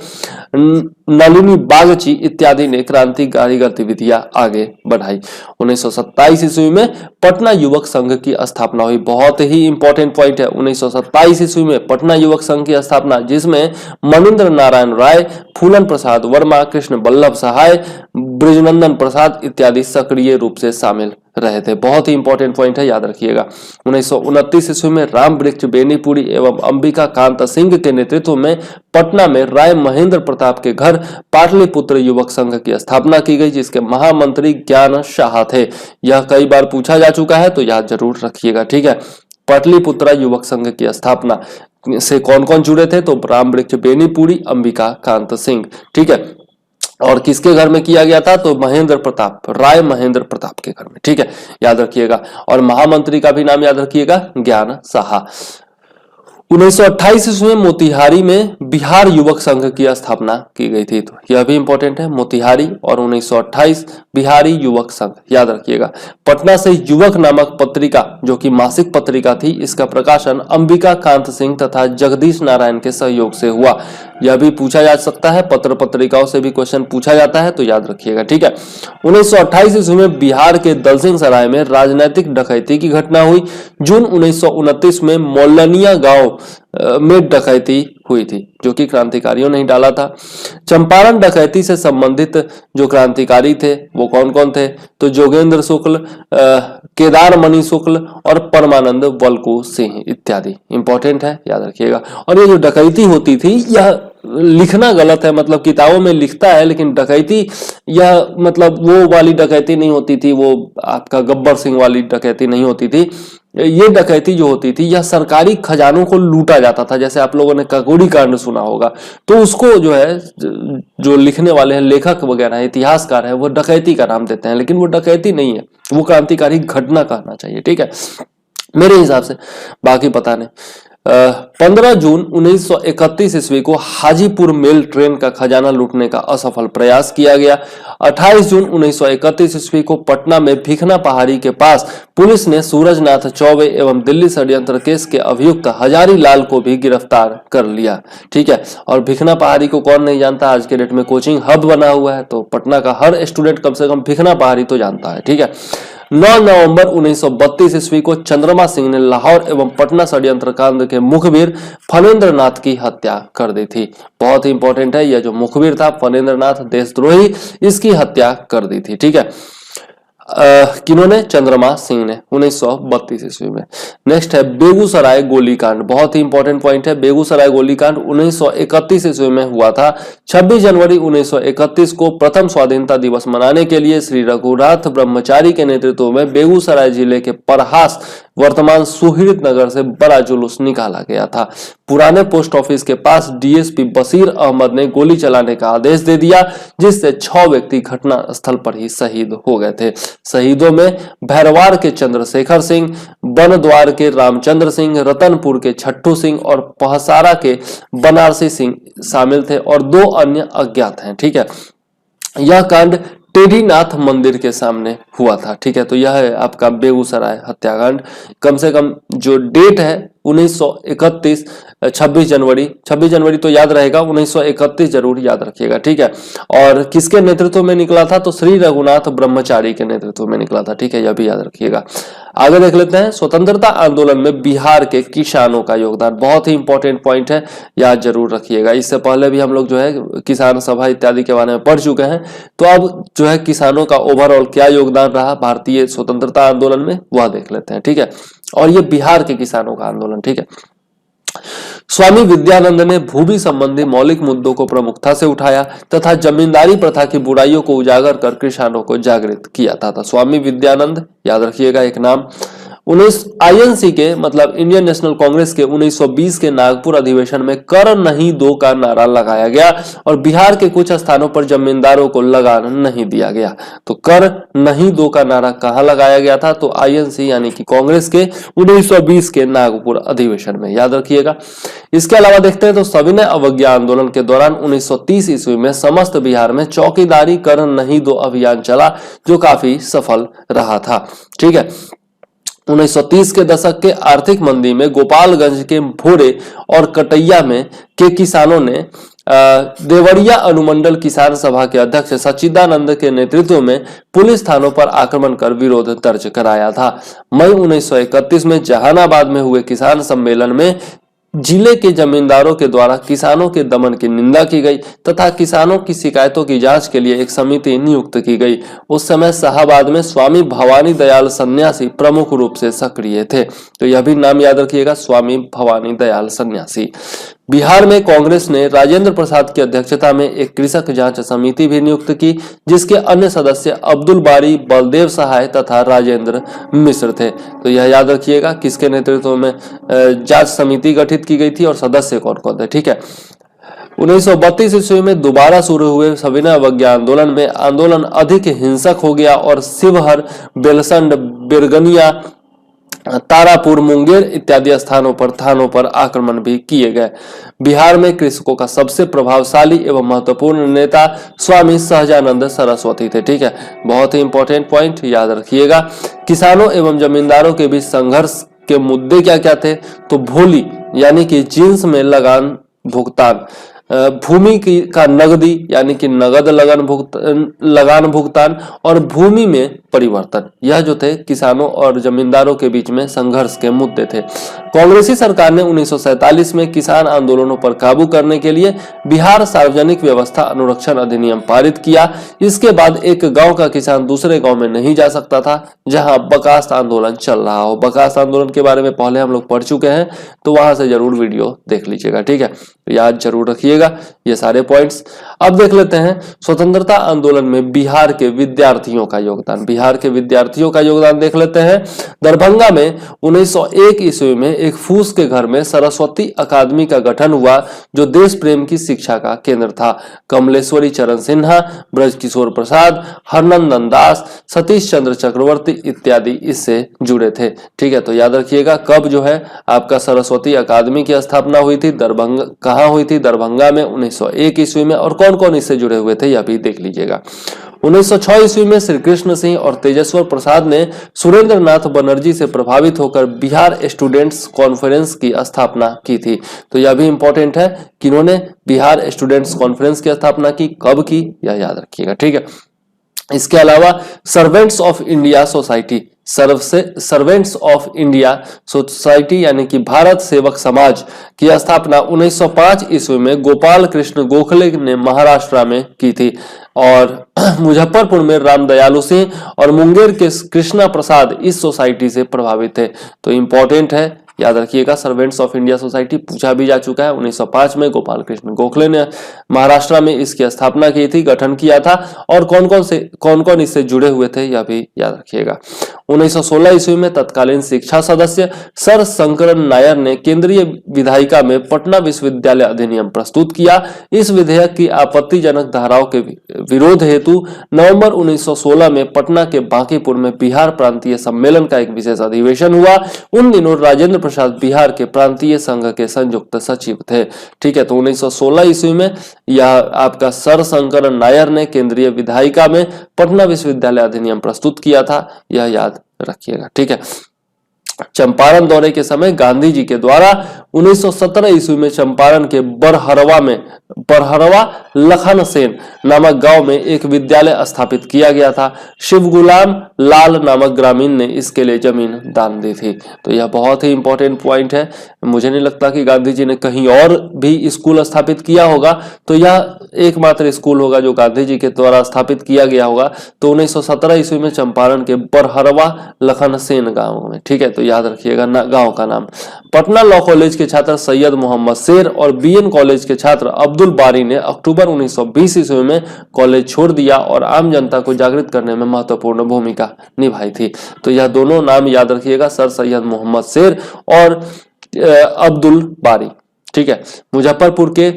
नलिनी बागची इत्यादि ने क्रांतिकारी गतिविधियां आगे बढ़ाई। 1927 ईस्वी में पटना युवक संघ की स्थापना हुई। बहुत ही इंपॉर्टेंट पॉइंट है, 1927 ईस्वी में पटना युवक संघ की स्थापना, जिसमें मनिंद्र नारायण राय, फूलन प्रसाद वर्मा, कृष्ण बल्लभ सहाय, ब्रिजनंदन प्रसाद इत्यादि सक्रिय रूप से शामिल रहे थे। बहुत ही इंपॉर्टेंट पॉइंट है, याद रखिएगा। 1929 ईस्वी में राम वृक्ष बेनीपुरी एवं अंबिका कांत सिंह के नेतृत्व में पटना में राय महेंद्र प्रताप के घर पाटलिपुत्र युवक संघ की स्थापना की गई, जिसके महामंत्री ज्ञान शाह थे। यह कई बार पूछा जा चुका है, तो याद जरूर रखिएगा। ठीक है, पाटलिपुत्र युवक संघ की स्थापना से कौन कौन जुड़े थे? तो राम वृक्ष बेनीपुरी, अंबिका कांत सिंह। ठीक है, और किसके घर में किया गया था? तो महेंद्र प्रताप, राय महेंद्र प्रताप के घर में। ठीक है, याद रखिएगा। और महामंत्री का भी नाम याद रखिएगा, ज्ञान साहा। 1928 ईस्वी में मोतिहारी में बिहार युवक संघ की स्थापना की गई थी, तो यह भी इंपॉर्टेंट है, मोतिहारी और 1928 बिहारी युवक संघ, याद रखिएगा। पटना से युवक नामक पत्रिका, जो कि मासिक पत्रिका थी, इसका प्रकाशन अंबिका कांत सिंह तथा जगदीश नारायण के सहयोग से हुआ। यह भी पूछा जा सकता है, पत्र पत्रिकाओं से भी क्वेश्चन पूछा जाता है, तो याद रखिएगा। ठीक है, 1928 ईस्वी में बिहार के दलसिंह सराय में राजनैतिक डकैती की घटना हुई। जून 1929 में मोल्लनिया गांव में डकैती हुई थी, जो कि क्रांतिकारियों ने डाला था। चंपारण डकैती से संबंधित जो क्रांतिकारी थे वो कौन कौन थे? तो जोगेंद्र शुक्ल, केदार मणि शुक्ल और परमानंद वल्कू सिंह इत्यादि। इंपॉर्टेंट है, याद रखिएगा। और ये जो डकैती होती थी, यह लिखना गलत है, मतलब किताबों में लिखता है, लेकिन डकैती यह मतलब वो वाली डकैती नहीं होती थी, वो आपका गब्बर सिंह वाली डकैती नहीं होती थी। ये डकैती जो होती थी, यह सरकारी खजानों को लूटा जाता था। जैसे आप लोगों ने काकोरी कांड सुना होगा, तो उसको जो है, जो लिखने वाले हैं, लेखक वगैरह इतिहासकार है, वो डकैती का नाम देते हैं, लेकिन वो डकैती नहीं है, वो क्रांतिकारी घटना कहना चाहिए। ठीक है, मेरे हिसाब से, बाकी पता नहीं। 15 जून 1931 ईस्वी को हाजीपुर मेल ट्रेन का खजाना लूटने का असफल प्रयास किया गया। 28 जून 1931 ईस्वी को पटना में भिखना पहाड़ी के पास पुलिस ने सूरजनाथ चौबे एवं दिल्ली षड्यंत्र केस के अभियुक्त हजारी लाल को भी गिरफ्तार कर लिया। ठीक है, और भिखना पहाड़ी को कौन नहीं जानता, आज के डेट में कोचिंग हब बना हुआ है, तो पटना का हर स्टूडेंट कम से कम भिखना पहाड़ी तो जानता है। ठीक है, 9 नवंबर 1932 ईस्वी को चंद्रमा सिंह ने लाहौर एवं पटना षड्यंत्र कांड के मुखबिर फणेंद्र नाथ की हत्या कर दी थी। बहुत ही इंपॉर्टेंट है, यह जो मुखबिर था फणेंद्र नाथ देशद्रोही, इसकी हत्या कर दी थी। ठीक है, किन्होंने, चंद्रमा सिंह ने 1932 ईस्वी में। नेक्स्ट है बेगूसराय गोलीकांड, बहुत ही इंपॉर्टेंट पॉइंट है। बेगूसराय गोलीकांड 1931 ईस्वी में हुआ था। 26 जनवरी 1931 को प्रथम स्वाधीनता दिवस मनाने के लिए श्री रघुनाथ ब्रह्मचारी के नेतृत्व में बेगूसराय जिले के परहास वर्तमान सुहृद नगर से बड़ा जुलूस निकाला गया था। पुराने पोस्ट ऑफिस के पास डीएसपी बशीर अहमद ने गोली चलाने का आदेश दे दिया, जिससे 6 व्यक्ति घटना स्थल पर ही शहीद हो गए थे। शहीदों में भैरवार के चंद्रशेखर सिंह, बनद्वार के रामचंद्र सिंह, रतनपुर के छट्टू सिंह और पहसारा के बनारसी सिंह शामिल थे और 2 अन्य अज्ञात हैं। ठीक है, यह कांड टेढ़ीनाथ मंदिर के सामने हुआ था। ठीक है, तो यह है आपका बेगूसराय हत्याकांड। कम से कम जो डेट है 1931, 26 जनवरी तो याद रहेगा, 1931 जरूर याद रखिएगा। ठीक है, और किसके नेतृत्व में निकला था, तो श्री रघुनाथ ब्रह्मचारी के नेतृत्व में निकला था। ठीक है, यह भी याद रखिएगा। आगे देख लेते हैं, स्वतंत्रता आंदोलन में बिहार के किसानों का योगदान, बहुत ही इंपॉर्टेंट पॉइंट है, याद जरूर रखिएगा। इससे पहले भी हम लोग जो है किसान सभा इत्यादि के बारे में पढ़ चुके हैं, तो अब जो है किसानों का ओवरऑल क्या योगदान रहा भारतीय स्वतंत्रता आंदोलन में, वह देख लेते हैं। ठीक है, और ये बिहार के किसानों का आंदोलन। ठीक है, स्वामी विद्यानंद ने भूमि संबंधी मौलिक मुद्दों को प्रमुखता से उठाया तथा जमींदारी प्रथा की बुराइयों को उजागर कर किसानों को जागृत किया था। स्वामी विद्यानंद याद रखिएगा एक नाम। आईएनसी के मतलब इंडियन नेशनल कांग्रेस के 1920 के नागपुर अधिवेशन में कर नहीं दो का नारा लगाया गया और बिहार के कुछ स्थानों पर जमींदारों को लगान नहीं दिया गया। तो कर नहीं दो का नारा कहां लगाया गया था, तो आईएनसी यानी कि कांग्रेस के 1920 के नागपुर अधिवेशन में, याद रखिएगा। इसके अलावा देखते हैं तो सविनय अवज्ञा आंदोलन के दौरान 1930 ईस्वी में समस्त बिहार में चौकीदारी कर नहीं दो अभियान चला, जो काफी सफल रहा था। ठीक है, 1930 के दशक के आर्थिक मंदी में गोपालगंज के भोरे और कटैया में के किसानों ने देवरिया अनुमंडल किसान सभा के अध्यक्ष सच्चिदानंद के नेतृत्व में पुलिस थानों पर आक्रमण कर विरोध दर्ज कराया था। मई 1931 में जहानाबाद में हुए किसान सम्मेलन में जिले के जमींदारों के द्वारा किसानों के दमन की निंदा की गई तथा किसानों की शिकायतों की जांच के लिए एक समिति नियुक्त की गई। उस समय शाहबाद में स्वामी भवानी दयाल सन्यासी प्रमुख रूप से सक्रिय थे, तो यह भी नाम याद रखिएगा, स्वामी भवानी दयाल सन्यासी। बिहार में कांग्रेस ने राजेंद्र प्रसाद की अध्यक्षता में एक कृषक जांच समिति भी नियुक्त की, जिसके अन्य सदस्य अब्दुल बारी, बलदेव सहाय तथा राजेंद्र मिश्र थे। तो यह याद रखिएगा किसके नेतृत्व में जांच समिति गठित की गई थी और सदस्य कौन कौन थे। ठीक है, 1932 ईस्वी में दोबारा शुरू हुए सविनय अवज्ञा आंदोलन में आंदोलन अधिक हिंसक हो गया और शिवहर, बेलसंड, बिरगनिया, तारापुर, मुंगेर इत्यादि स्थानों पर थानों पर आक्रमण भी किए गए। बिहार में कृषकों का सबसे प्रभावशाली एवं महत्वपूर्ण नेता स्वामी सहजानंद सरस्वती थे। ठीक है, बहुत ही इंपॉर्टेंट पॉइंट याद रखिएगा। किसानों एवं जमींदारों के बीच संघर्ष के मुद्दे क्या क्या थे, तो भोली यानी कि जिन्स में लगान भुगतान, भूमि की का नगदी यानी कि नगद लगान भुगतान और भूमि में परिवर्तन, यह जो थे किसानों और जमींदारों के बीच में संघर्ष के मुद्दे थे। कांग्रेसी सरकार ने 1947 में किसान आंदोलनों पर काबू करने के लिए बिहार सार्वजनिक व्यवस्था अनुरक्षण अधिनियम पारित किया। इसके बाद एक गांव का किसान दूसरे गांव में नहीं जा सकता था जहां बकास्त आंदोलन चल रहा हो। बकास्त आंदोलन के बारे में पहले हम लोग पढ़ चुके हैं, तो वहां से जरूर वीडियो देख लीजिएगा। ठीक है, याद जरूर रखिएगा ये सारे पॉइंट्स। अब देख लेते हैं स्वतंत्रता आंदोलन में बिहार के विद्यार्थियों का योगदान। बिहार बिहार के विद्यार्थियों का योगदान देख लेते हैं। दरभंगा में 1901 ईस्वी में एक फूस के घर में सरस्वती अकादमी का गठन हुआ, जो देश प्रेम की शिक्षा का केंद्र था। कमलेश्वरी चरण सिन्हा, ब्रजकिशोर प्रसाद, हरनंदन दास, सतीश चंद्र चक्रवर्ती इत्यादि इससे जुड़े थे। ठीक है, तो याद रखिएगा कब जो है आपका सरस्वती अकादमी की स्थापना हुई थी, दरभंगा कहाँ हुई थी, दरभंगा में 1901 ईस्वी में, और कौन कौन इससे जुड़े हुए थे यह भी देख लीजिएगा। 1906 ईस्वी में श्री कृष्ण सिंह और तेजस्वर प्रसाद ने सुरेंद्र नाथ बनर्जी से प्रभावित होकर बिहार स्टूडेंट्स कॉन्फ्रेंस की स्थापना की थी। तो यह भी इंपॉर्टेंट है कि इन्होंने बिहार स्टूडेंट्स कॉन्फ्रेंस की स्थापना की, कब की, यह याद रखिएगा। ठीक है, इसके अलावा servants of India society, servants of India society यानी कि भारत सेवक समाज की स्थापना 1905 ईस्वी में गोपाल कृष्ण गोखले ने महाराष्ट्र में की थी, और मुजफ्फरपुर में रामदयालु सिंह और मुंगेर के कृष्णा प्रसाद इस सोसाइटी से प्रभावित थे। तो इंपॉर्टेंट है, याद रखिएगा। सर्वेंट्स ऑफ इंडिया सोसाइटी पूछा भी जा चुका है। 1905 में गोपाल कृष्ण गोखले ने महाराष्ट्र में इसकी स्थापना की थी, गठन किया था, और कौन कौन इससे जुड़े हुए थे यह भी याद रखिएगा। 1916 ईस्वी में तत्कालीन शिक्षा सदस्य सर शंकरन नायर ने केंद्रीय विधायिका में पटना विश्वविद्यालय अधिनियम प्रस्तुत किया। इस विधेयक की आपत्तिजनक धाराओं के विरोध हेतु नवंबर 1916 में पटना के बांकीपुर में बिहार प्रांतीय सम्मेलन का एक विशेष अधिवेशन हुआ। उन दिनों राजेंद्र प्रसाद बिहार के प्रांतीय संघ के संयुक्त सचिव थे। ठीक है, तो 1916 ईस्वी में यह आपका सर शंकरन नायर ने केंद्रीय विधायिका में पटना विश्वविद्यालय अधिनियम प्रस्तुत किया था, यह याद रखिएगा। ठीक है, चंपारण दौरे के समय गांधी जी के द्वारा 1917 ईस्वी में चंपारण के बरहरवा लखन सेन नामक गांव में एक विद्यालय स्थापित किया गया था। शिवगुलाम लाल नामक ग्रामीण ने इसके लिए जमीन दान दी थी। तो यह बहुत ही इंपॉर्टेंट पॉइंट है। मुझे नहीं लगता कि गांधी जी ने कहीं और भी स्कूल स्थापित किया होगा, तो यह एकमात्र स्कूल होगा जो गांधी जी के द्वारा स्थापित किया गया होगा। तो 1917 ईस्वी में चंपारण के बरहरवा लखन सेन गांव में। ठीक है, तो याद रखिएगा गांव का नाम। पटना लॉ कॉलेज के छात्र सैयद मोहम्मद शेर और बीएन कॉलेज के छात्र अब्दुल बारी ने अक्टूबर 1920 ईस्वी में कॉलेज छोड़ दिया और आम जनता को जागृत करने में महत्वपूर्ण भूमिका निभाई थी। तो यह दोनों नाम याद रखिएगा, सर सैयद मोहम्मद शेर और अब्दुल बारी। ठीक है, मुजफ्फरपुर के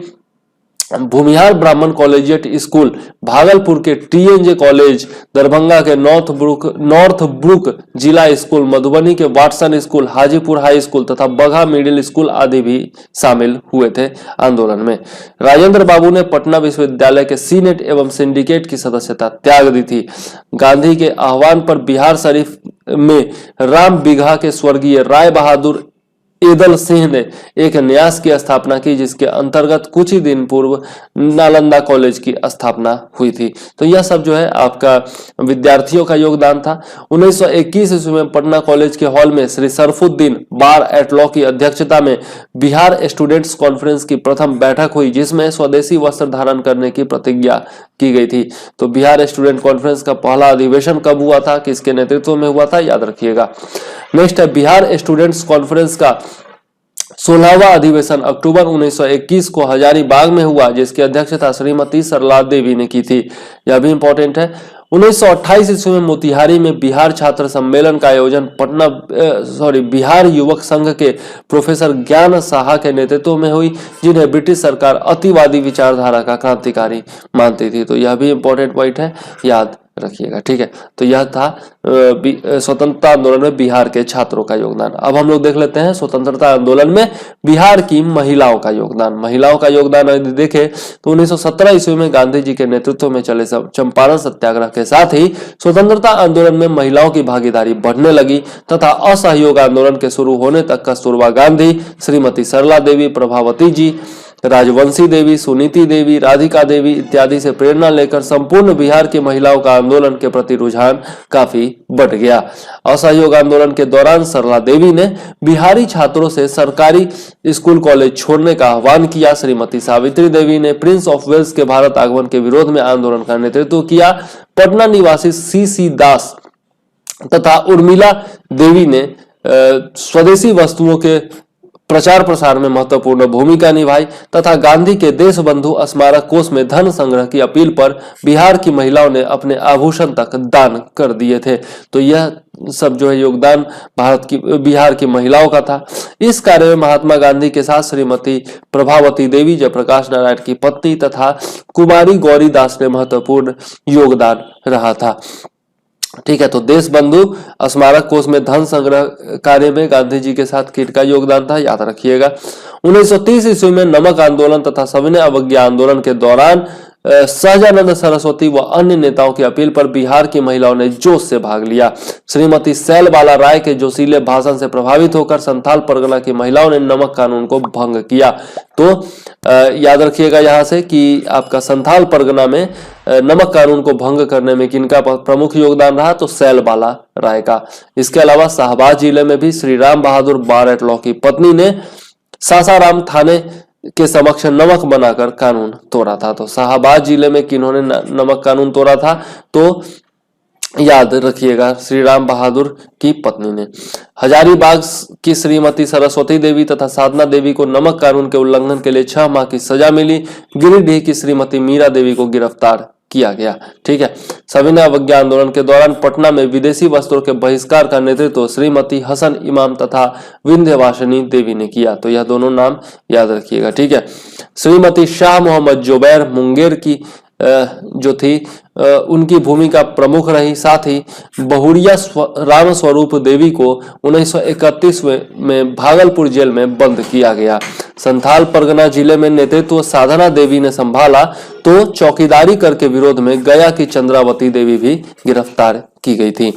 भूमिहार ब्राह्मण कॉलेजिएट स्कूल, भागलपुर के टीएनजे कॉलेज, दरभंगा के नॉर्थ ब्रुक जिला स्कूल, मधुबनी के Watson school, Hajipur high school तथा बगहा मिडिल स्कूल आदि भी शामिल हुए थे आंदोलन में। राजेंद्र बाबू ने पटना विश्वविद्यालय के सीनेट एवं सिंडिकेट की सदस्यता त्याग दी थी। गांधी के आह्वान पर बिहार शरीफ में राम बिघा के स्वर्गीय राय बहादुर एदल सिंह ने एक न्यास की स्थापना की, जिसके अंतर्गत कुछ ही दिन पूर्व नालंदा कॉलेज की स्थापना हुई थी। तो यह सब जो है आपका विद्यार्थियों का योगदान था। 1921 ईस्वी में पटना कॉलेज के हॉल में श्री सरफुद्दीन बार एट लॉ की अध्यक्षता में बिहार स्टूडेंट्स कॉन्फ्रेंस की प्रथम बैठक हुई, जिसमें स्वदेशी वस्त्र धारण करने की प्रतिज्ञा की गई थी। तो बिहार स्टूडेंट कॉन्फ्रेंस का पहला अधिवेशन कब हुआ था, किसके नेतृत्व में हुआ था, याद रखिएगा। नेक्स्ट है बिहार स्टूडेंट्स कॉन्फ्रेंस का 16वां अधिवेशन अक्टूबर 1921 को हजारीबाग में हुआ, जिसकी अध्यक्षता श्रीमती सरला देवी ने की थी। यह भी इंपॉर्टेंट है। 1928 ईस्वी में मोतिहारी में बिहार छात्र सम्मेलन का आयोजन बिहार युवक संघ के प्रोफेसर ज्ञान साहा के नेतृत्व में हुई, जिन्हें ब्रिटिश सरकार अतिवादी विचारधारा का क्रांतिकारी मानती थी। तो यह भी इंपॉर्टेंट पॉइंट है, याद रखिएगा। ठीक है, तो यह था स्वतंत्रता आंदोलन में बिहार के छात्रों का योगदान। अब हम लोग देख लेते हैं स्वतंत्रता आंदोलन में बिहार की महिलाओं का योगदान। महिलाओं का योगदान यदि देखें तो 1917 ईस्वी में गांधी जी के नेतृत्व में चले चंपारण सत्याग्रह के साथ ही स्वतंत्रता आंदोलन में महिलाओं की भागीदारी बढ़ने लगी तथा असहयोग आंदोलन के शुरू होने तक कस्तूरबा गांधी, श्रीमती सरला देवी, प्रभावती जी, राजवंशी देवी, सुनीति देवी, राधिका देवी इत्यादि से प्रेरणा लेकर संपूर्ण बिहार की महिलाओं का आंदोलन के प्रति रुझान काफी बढ़ गया। असहयोग आंदोलन के दौरान सरला देवी ने बिहारी छात्रों से सरकारी स्कूल कॉलेज छोड़ने का आह्वान किया। श्रीमती सावित्री देवी ने प्रिंस ऑफ वेल्स के भारत आगमन के विरोध में आंदोलन का नेतृत्व किया। पटना निवासी सी दास तथा उर्मिला देवी ने स्वदेशी वस्तुओं के प्रचार प्रसार में महत्वपूर्ण भूमिका निभाई तथा गांधी के देशबंधु स्मारक कोष में धन संग्रह की अपील पर बिहार की महिलाओं ने अपने आभूषण तक दान कर दिए थे। तो यह सब जो है योगदान बिहार की महिलाओं का था। इस कार्य में महात्मा गांधी के साथ श्रीमती प्रभावती देवी, जयप्रकाश नारायण की पत्नी तथा कुमारी गौरी दास ने महत्वपूर्ण योगदान रहा था। ठीक है, तो देशबंधु स्मारक कोष में धन संग्रह कार्य में गांधी जी के साथ किसका योगदान था, याद रखिएगा। 1930 ईस्वी में नमक आंदोलन तथा सविनय अवज्ञा आंदोलन के दौरान सहजानंद सरस्वती व अन्य नेताओं की अपील पर बिहार की महिलाओं ने जोश से भाग लिया। श्रीमती सैलबाला राय के जोशीले भाषण से प्रभावित होकर संथाल परगना की महिलाओं ने नमक कानून को भंग किया। तो याद रखिएगा यहां से कि आपका संथाल परगना में नमक कानून को भंग करने में किनका प्रमुख योगदान रहा, तो सैलबाला राय का। इसके अलावा शाहबाद जिले में भी श्री राम बहादुर बारटलॉ की पत्नी ने सासाराम थाने के समक्ष नमक बनाकर कानून तोड़ा था। तो शाहबाद जिले में किन्होंने नमक कानून तोड़ा था, तो याद रखिएगा श्री राम बहादुर की पत्नी ने। हजारीबाग की श्रीमती सरस्वती देवी तथा साधना देवी को नमक कानून के उल्लंघन के लिए 6 माह की सजा मिली। गिरिडीह की श्रीमती मीरा देवी को गिरफ्तार किया गया। ठीक है, सविनय अवज्ञा आंदोलन के दौरान पटना में विदेशी वस्त्रों के बहिष्कार का नेतृत्व श्रीमती हसन इमाम तथा विंध्यवासिनी देवी ने किया। तो यह दोनों नाम याद रखिएगा। ठीक है, श्रीमती शाह मोहम्मद जुबैर मुंगेर की जो थी उनकी भूमिका प्रमुख रही। साथ ही बहुरिया राम स्वरूप देवी को 1931 में भागलपुर जेल में बंद किया गया। संथाल परगना जिले में नेतृत्व साधना देवी ने संभाला, तो चौकीदारी करके विरोध में गया की चंद्रावती देवी भी गिरफ्तार की गई थी।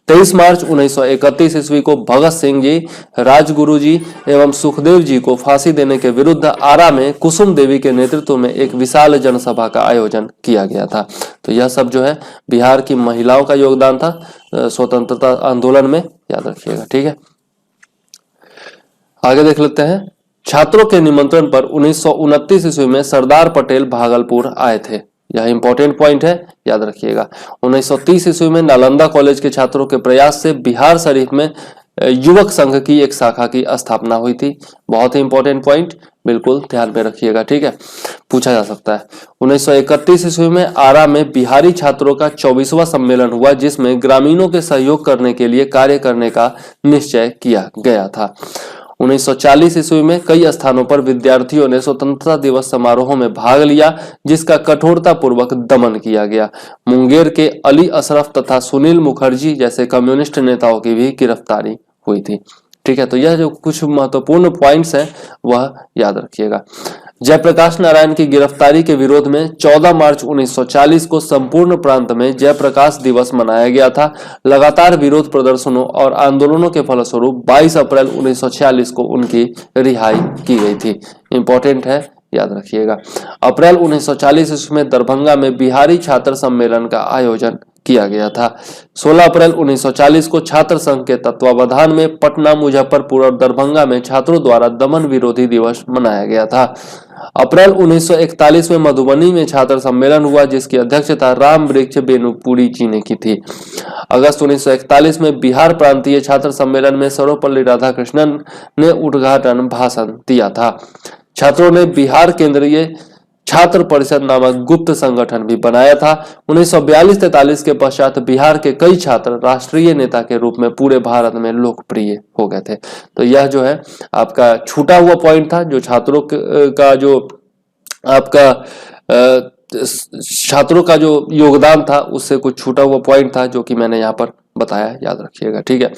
23 मार्च 1931 ईस्वी को भगत सिंह जी, राजगुरु जी एवं सुखदेव जी को फांसी देने के विरुद्ध आरा में कुसुम देवी के नेतृत्व में एक विशाल जनसभा का आयोजन किया गया था। तो यह सब जो है बिहार की महिलाओं का योगदान था स्वतंत्रता आंदोलन में, याद रखिएगा। ठीक है, आगे देख लेते हैं। छात्रों के निमंत्रण पर 1929 ईस्वी में सरदार पटेल भागलपुर आए थे। यह इंपॉर्टेंट पॉइंट है, याद रखिएगा। 1930 ईस्वी में नालंदा कॉलेज के छात्रों के प्रयास से बिहार शरीफ में युवक संघ की एक शाखा की स्थापना हुई थी। बहुत ही इंपॉर्टेंट पॉइंट, बिल्कुल ध्यान में रखिएगा। ठीक है, पूछा जा सकता है। 1931 ईस्वी में आरा में बिहारी छात्रों का 24वां सम्मेलन हुआ, जिसमें ग्रामीणों के सहयोग करने के लिए कार्य करने का निश्चय किया गया था। 1940 ईस्वी में कई स्थानों पर विद्यार्थियों ने स्वतंत्रता दिवस समारोहों में भाग लिया, जिसका कठोरता पूर्वक दमन किया गया। मुंगेर के अली अशरफ तथा सुनील मुखर्जी जैसे कम्युनिस्ट नेताओं की भी गिरफ्तारी हुई थी। ठीक है, तो यह जो कुछ महत्वपूर्ण पॉइंट्स हैं वह याद रखिएगा। जयप्रकाश नारायण की गिरफ्तारी के विरोध में 14 मार्च 1940 को संपूर्ण प्रांत में जयप्रकाश दिवस मनाया गया था। लगातार विरोध प्रदर्शनों और आंदोलनों के फलस्वरूप 22 अप्रैल 1946 को उनकी रिहाई की गई थी। इंपॉर्टेंट है, याद रखिएगा। अप्रैल 1940 ईस्वी में दरभंगा में बिहारी छात्र सम्मेलन का आयोजन किया गया था। 16 अप्रैल 1940 को छात्र संघ के तत्वावधान में पटना, मुजफ्फरपुर और दरभंगा में छात्रों द्वारा दमन विरोधी दिवस मनाया गया था। अप्रैल 1941 में मधुबनी में छात्र सम्मेलन हुआ, जिसकी अध्यक्षता राम वृक्ष बेनुपुरी जी ने की थी। अगस्त 1941 में बिहार प्रांतीय छात्र सम्मेलन में सर्वपल्ली राधाकृष्णन ने उद्घाटन भाषण दिया था। छात्रों ने बिहार केंद्रीय छात्र परिषद नामक गुप्त संगठन भी बनाया था। 1942-43 के पश्चात बिहार के कई छात्र राष्ट्रीय नेता के रूप में पूरे भारत में लोकप्रिय हो गए थे। तो यह जो है आपका छूटा हुआ पॉइंट था, जो छात्रों का जो आपका छात्रों का जो योगदान था उससे कुछ छूटा हुआ पॉइंट था, जो कि मैंने यहाँ पर बताया, याद रखिएगा। ठीक है,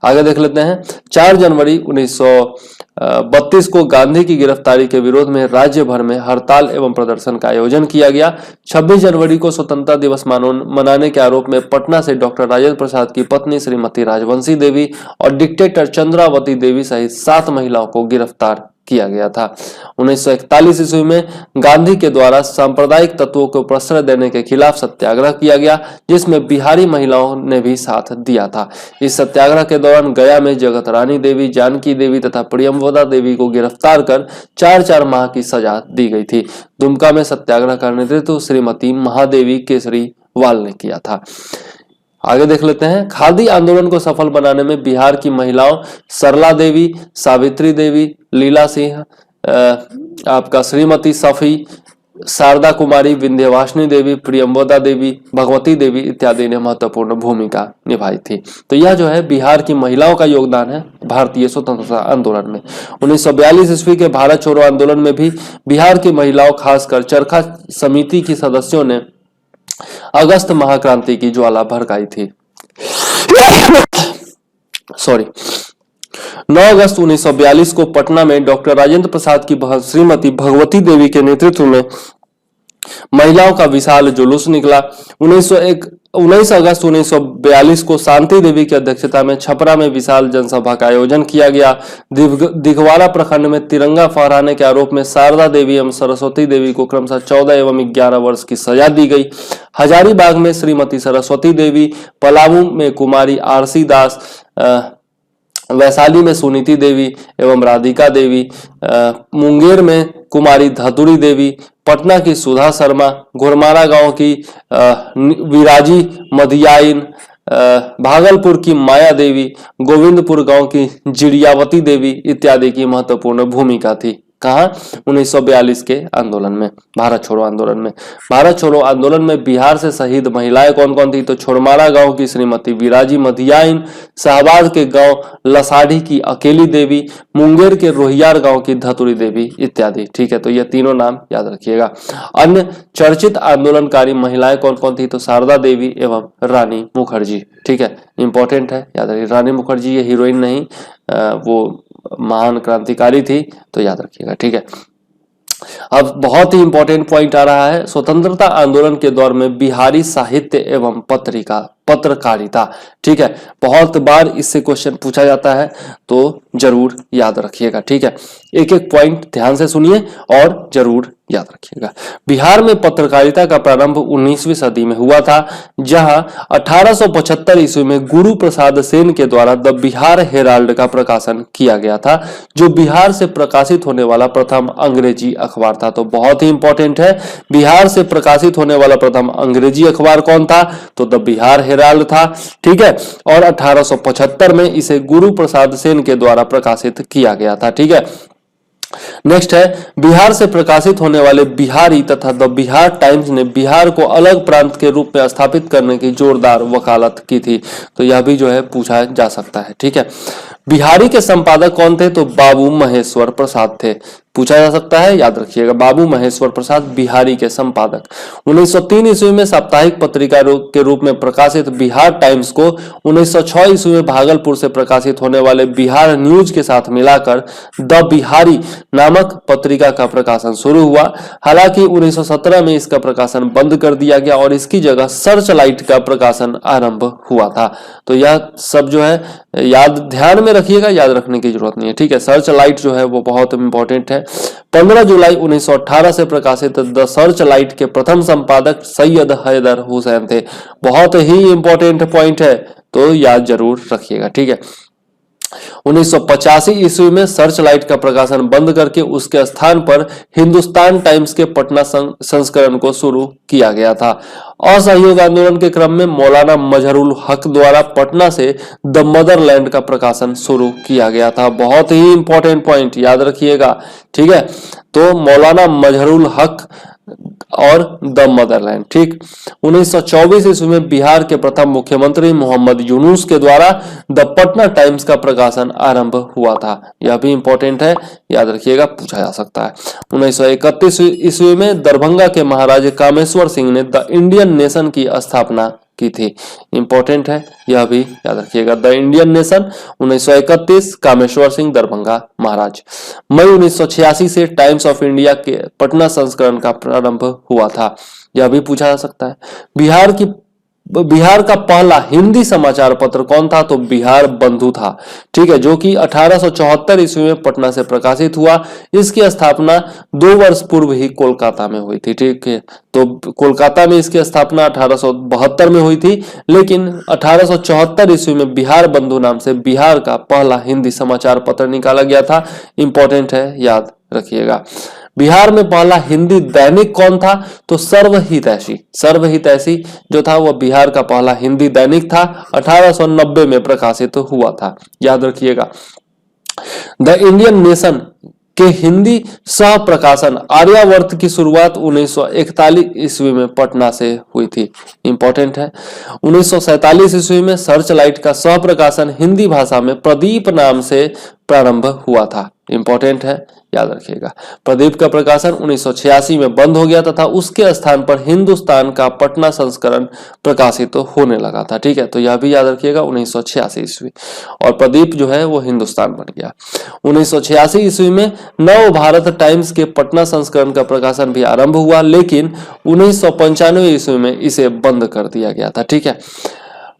आगे देख लेते हैं। 4 जनवरी 1932 को गांधी की गिरफ्तारी के विरोध में राज्य भर में हड़ताल एवं प्रदर्शन का आयोजन किया गया। 26 जनवरी को स्वतंत्रता दिवस मनाने के आरोप में पटना से डॉक्टर राजेंद्र प्रसाद की पत्नी श्रीमती राजवंशी देवी और डिक्टेटर चंद्रावती देवी सहित 7 महिलाओं को गिरफ्तार किया गया था। 1941 ईस्वी में गांधी के द्वारा सांप्रदायिक तत्वों को प्रश्रय देने के खिलाफ सत्याग्रह किया गया, जिसमें बिहारी महिलाओं ने भी साथ दिया था। इस सत्याग्रह के दौरान गया में जगत रानी देवी, जानकी देवी तथा प्रियंवदा देवी को गिरफ्तार कर 4-4 माह की सजा दी गई थी। दुमका में सत्याग्रह का नेतृत्व श्रीमती महादेवी केसरी वाल ने किया था। आगे देख लेते हैं। खादी आंदोलन को सफल बनाने में बिहार की महिलाओं सरला देवी, सावित्री देवी, लीला सिंह, आपका श्रीमती सफी, शारदा कुमारी, विंध्यवासिनी देवी, प्रियंवदा देवी, भगवती देवी इत्यादि ने महत्वपूर्ण भूमिका निभाई थी। तो यह जो है बिहार की महिलाओं का योगदान है भारतीय स्वतंत्रता आंदोलन में। 1942 ईस्वी के भारत छोड़ो आंदोलन में भी बिहार की महिलाओं, खासकर चरखा समिति की सदस्यों ने अगस्त महाक्रांति की ज्वाला भड़काई थी। सॉरी 9 अगस्त 1942 को पटना में डॉक्टर राजेंद्र प्रसाद की बहन श्रीमती भगवती देवी के नेतृत्व में महिलाओं का विशाल जुलूस निकला। 19 अगस्त 1942 को शांति देवी की अध्यक्षता में छपरा में विशाल जनसभा का आयोजन किया गया। दिघवाड़ा प्रखंड में तिरंगा फहराने के आरोप में शारदा देवी एवं सरस्वती देवी को क्रमशः 14 एवं 11 वर्ष की सजा दी गई। हजारीबाग में श्रीमती सरस्वती देवी, पलामू में कुमारी आरसी दास, वैशाली में सुनीति देवी एवं राधिका देवी, मुंगेर में कुमारी धतुरी देवी, पटना की सुधा शर्मा, घोरमारा गांव की विराजी मधियाइन, भागलपुर की माया देवी, गोविंदपुर गांव की जिरियावती देवी इत्यादि की महत्वपूर्ण भूमिका थी। कहा? 1942 के आंदोलन में, भारत छोड़ो आंदोलन में। भारत छोड़ो आंदोलन में बिहार से शहीद महिलाएं कौन कौन थी? तो छोड़मारा गांव की श्रीमती विराजी मधियाइन, शाहबाद के गांव लसाढ़ी की अकेली देवी, मुंगेर के रोहियार गांव की धतुरी देवी इत्यादि। ठीक है, तो ये तीनों नाम याद रखिएगा। अन्य चर्चित आंदोलनकारी महिलाएं कौन कौन थी? तो शारदा देवी एवं रानी मुखर्जी। ठीक है, इंपॉर्टेंट है, याद रखिए। रानी मुखर्जी ये हीरोइन नहीं, वो महान क्रांतिकारी थी, तो याद रखिएगा। ठीक है, अब बहुत ही इंपॉर्टेंट पॉइंट आ रहा है। स्वतंत्रता आंदोलन के दौर में बिहारी साहित्य एवं पत्रकारिता। ठीक है, बहुत बार इससे क्वेश्चन पूछा जाता है, तो जरूर याद रखिएगा। ठीक है, एक एक पॉइंट ध्यान से सुनिए और जरूर याद रखिएगा। बिहार में पत्रकारिता का प्रारंभ 19वीं सदी में हुआ था, जहां 1875 ईस्वी में गुरु प्रसाद सेन के द्वारा द बिहार हेराल्ड का प्रकाशन किया गया था, जो बिहार से प्रकाशित होने वाला प्रथम अंग्रेजी अखबार था। तो बहुत ही इंपॉर्टेंट है, बिहार से प्रकाशित होने वाला प्रथम अंग्रेजी अखबार कौन था? तो द बिहार हेराल्ड था। ठीक है, और 1875 में इसे गुरु प्रसाद सेन के द्वारा प्रकाशित किया गया था। ठीक है, नेक्स्ट है, बिहार से प्रकाशित होने वाले बिहारी तथा द बिहार टाइम्स ने बिहार को अलग प्रांत के रूप में स्थापित करने की जोरदार वकालत की थी। तो यह भी जो है पूछा जा सकता है। ठीक है, बिहारी के संपादक कौन थे? तो बाबू महेश्वर प्रसाद थे। पूछा जा सकता है, याद रखिएगा। बाबू महेश्वर प्रसाद बिहारी के संपादक। 1903 ईस्वी में साप्ताहिक पत्रिका के रूप में प्रकाशित बिहार टाइम्स को 1906 ईस्वी में भागलपुर से प्रकाशित होने वाले बिहार न्यूज के साथ मिलाकर द बिहारी नामक पत्रिका का प्रकाशन शुरू हुआ। हालांकि 1917 में इसका प्रकाशन बंद कर दिया गया और इसकी जगह सर्च लाइट का प्रकाशन आरंभ हुआ था। तो यह सब जो है याद ध्यान में रखिएगा, याद रखने की जरूरत नहीं है। ठीक है, सर्च लाइट जो है वो बहुत इंपॉर्टेंट है। 15 जुलाई 1918 से प्रकाशित द सर्च लाइट के प्रथम संपादक सैयद हैदर हुसैन थे। बहुत ही इंपॉर्टेंट पॉइंट है, तो याद जरूर रखिएगा। ठीक है, 1985 ईस्वी में सर्च लाइट का प्रकाशन बंद करके उसके स्थान पर हिंदुस्तान टाइम्स के पटना संस्करण को शुरू किया गया था। असहयोग आंदोलन के क्रम में मौलाना मजहरुल हक द्वारा पटना से द मदरलैंड का प्रकाशन शुरू किया गया था। बहुत ही इंपॉर्टेंट पॉइंट, याद रखिएगा। ठीक है, तो मौलाना मजहरुल हक और द मदरलैंड। ठीक, 1924 ईस्वी में बिहार के प्रथम मुख्यमंत्री मोहम्मद यूनुस के द्वारा द पटना टाइम्स का प्रकाशन आरंभ हुआ था। यह भी इंपॉर्टेंट है, याद रखिएगा, पूछा जा सकता है। 1931 ईस्वी में दरभंगा के महाराज कामेश्वर सिंह ने द इंडियन नेशन की स्थापना की थी। इंपॉर्टेंट है, यह भी याद रखिएगा। The Indian nation 1931, Kameshwar Singh, Darbhanga Maharaj. मई 1986 से टाइम्स ऑफ इंडिया के पटना संस्करण का प्रारंभ हुआ था। यह भी पूछा जा सकता है। बिहार का पहला हिंदी समाचार पत्र कौन था? तो बिहार बंधु था। ठीक है, जो कि 1874 ईस्वी में पटना से प्रकाशित हुआ। इसकी स्थापना 2 वर्ष पूर्व ही कोलकाता में हुई थी। ठीक है, तो कोलकाता में इसकी स्थापना 1872 में हुई थी, लेकिन 1874 ईस्वी में बिहार बंधु नाम से बिहार का पहला हिंदी समाचार पत्र निकाला गया था। इंपॉर्टेंट है, याद रखिएगा। बिहार में पहला हिंदी दैनिक कौन था? तो सर्वहितैषी। सर्वहितैषी जो था वह बिहार का पहला हिंदी दैनिक था, 1890 में प्रकाशित हुआ था, याद रखिएगा। द इंडियन नेशन के हिंदी सह प्रकाशन आर्यावर्त की शुरुआत 1941 ईस्वी में पटना से हुई थी, इंपॉर्टेंट है। 1947 ईस्वी में सर्चलाइट का सह प्रकाशन हिंदी भाषा में प्रदीप नाम से प्रारंभ हुआ था, इंपॉर्टेंट है, याद रखिएगा। प्रदीप का प्रकाशन 1986 में बंद हो गया तथा उसके स्थान पर हिंदुस्तान का पटना संस्करण प्रकाशित होने लगा था, ठीक है, तो यह भी याद रखिएगा 1986 ईस्वी, और प्रदीप जो है वो हिंदुस्तान बन गया। 1986 ईस्वी में नव भारत टाइम्स के पटना संस्करण का प्रकाशन भी आरंभ हुआ, लेकिन 1995 ईस्वी में इसे बंद कर दिया गया था, ठीक है।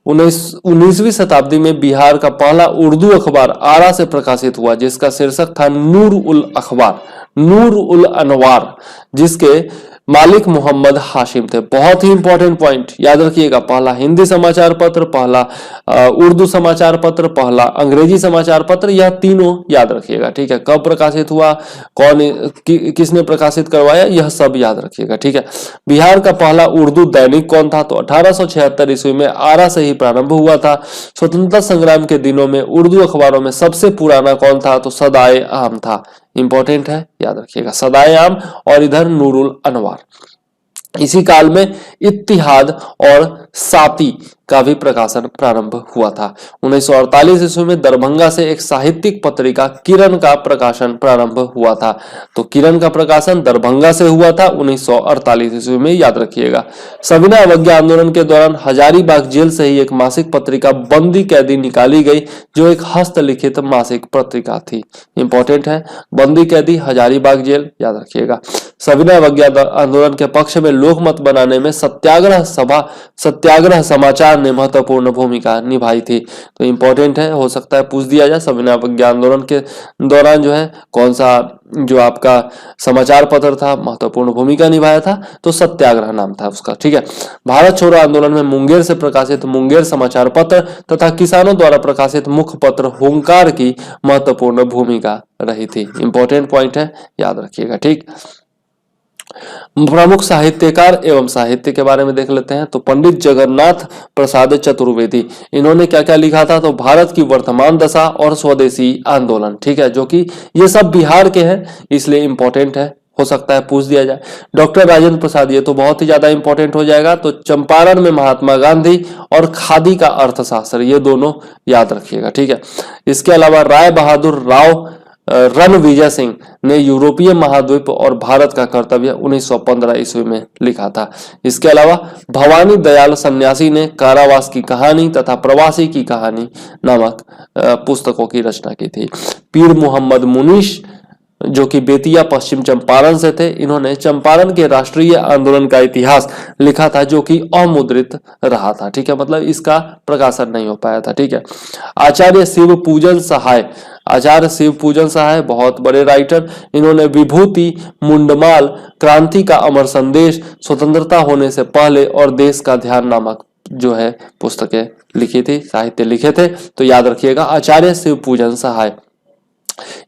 19वीं शताब्दी में बिहार का पहला उर्दू अखबार आरा से प्रकाशित हुआ, जिसका शीर्षक था नूर उल अखबार, नूर उल अनवार, जिसके मालिक मोहम्मद हाशिम थे। बहुत ही इंपॉर्टेंट पॉइंट याद रखिएगा, पहला हिंदी समाचार पत्र, पहला उर्दू समाचार पत्र, पहला अंग्रेजी समाचार पत्र, यह तीनों याद रखिएगा, ठीक है। कब प्रकाशित हुआ, किसने प्रकाशित करवाया, यह सब याद रखिएगा, ठीक है। बिहार का पहला उर्दू दैनिक कौन था? तो 1876 ईस्वी में आरा से ही प्रारंभ हुआ था। स्वतंत्रता संग्राम के दिनों में उर्दू अखबारों में सबसे पुराना कौन था? तो सदाए आम था, इंपॉर्टेंट है, याद रखिएगा, सदाए आम, और इधर नूरुल अनवार। इसी काल में इत्तिहाद और साती का भी प्रकाशन प्रारंभ हुआ था। 1948 ईस्वी में दरभंगा से एक साहित्यिक पत्रिका किरण का प्रकाशन प्रारंभ हुआ था, तो किरण का प्रकाशन दरभंगा से हुआ था 1948 ईस्वी में, याद रखिएगा। सविनय अवज्ञा आंदोलन के दौरान हजारीबाग जेल से ही एक मासिक पत्रिका बंदी कैदी निकाली गई, जो एक हस्तलिखित मासिक पत्रिका थी, इंपॉर्टेंट है, बंदी कैदी हजारीबाग जेल, याद रखिएगा। सविनय अवज्ञा आंदोलन के पक्ष में लोकमत बनाने में सत्याग्रह समाचार ने महत्वपूर्ण भूमिका निभाई थी, तो इंपॉर्टेंट है, हो सकता है पूछ दिया जाए सविनय अवज्ञा आंदोलन के दौरान जो है कौन सा जो आपका समाचार पत्र था महत्वपूर्ण भूमिका निभाया था, तो सत्याग्रह नाम था उसका, ठीक है। भारत छोड़ो आंदोलन में मुंगेर से प्रकाशित मुंगेर समाचार पत्र तथा किसानों द्वारा प्रकाशित मुख्य पत्र हुंकार की महत्वपूर्ण भूमिका रही थी, इंपॉर्टेंट पॉइंट है, याद रखिएगा, ठीक। प्रमुख साहित्यकार एवं साहित्य के बारे में देख लेते हैं, तो पंडित जगन्नाथ प्रसाद चतुर्वेदी, इन्होंने क्या क्या लिखा था? तो भारत की वर्तमान दशा और स्वदेशी आंदोलन, ठीक है, जो कि ये सब बिहार के हैं, इसलिए इंपॉर्टेंट है, हो सकता है पूछ दिया जाए। डॉक्टर राजेंद्र प्रसाद, ये तो बहुत ही ज्यादा इंपॉर्टेंट हो जाएगा, तो चंपारण में महात्मा गांधी और खादी का अर्थशास्त्र, ये दोनों याद रखिएगा, ठीक है। इसके अलावा राय बहादुर राव रणविजय सिंह ने यूरोपीय महाद्वीप और भारत का कर्तव्य 1915 ईस्वी में लिखा था। इसके अलावा भवानी दयाल सन्यासी ने कारावास की कहानी तथा प्रवासी की कहानी नामक पुस्तकों की रचना की थी। पीर मोहम्मद मुनीश, जो कि बेतिया पश्चिम चंपारण से थे, इन्होंने चंपारण के राष्ट्रीय आंदोलन का इतिहास लिखा था, जो कि अमुद्रित रहा था, ठीक है, मतलब इसका प्रकाशन नहीं हो पाया था, ठीक है। आचार्य शिव पूजन सहाय, आचार्य शिव पूजन सहाय बहुत बड़े राइटर, इन्होंने विभूति, मुंडमाल, क्रांति का अमर संदेश, स्वतंत्रता होने से पहले और देश का ध्यान नामक जो है पुस्तकें लिखी थी, साहित्य लिखे थे, तो याद रखिएगा आचार्य शिव पूजन सहाय।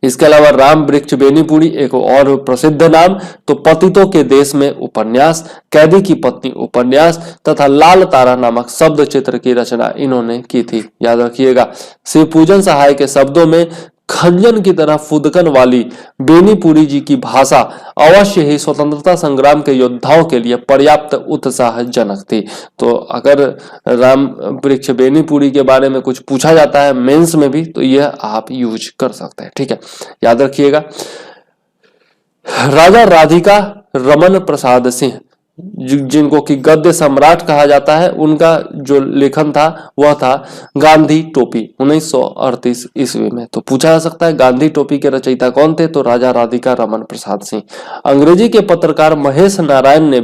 इसके अलावा राम वृक्ष बेनीपुरी एक और प्रसिद्ध नाम, तो पतितों के देश में उपन्यास, कैदी की पत्नी उपन्यास तथा लाल तारा नामक शब्द चित्र की रचना इन्होंने की थी, याद रखिएगा। शिवपूजन सहाय के शब्दों में खंजन की तरह फुदकन वाली बेनीपुरी जी की भाषा अवश्य ही स्वतंत्रता संग्राम के योद्धाओं के लिए पर्याप्त उत्साहजनक थी। तो अगर राम वृक्ष बेनीपुरी के बारे में कुछ पूछा जाता है मेंस में भी, तो यह आप यूज कर सकते हैं, ठीक है, याद रखिएगा। राजा राधिका रमन प्रसाद सिंह, जिनको कि गद्य सम्राट कहा जाता है, उनका जो लेखन था वह था गांधी टोपी 1938 ईस्वी में, तो पूछा जा सकता है गांधी टोपी के रचयिता कौन थे? तो राजा राधिका रमन प्रसाद सिंह। अंग्रेजी के पत्रकार महेश नारायण ने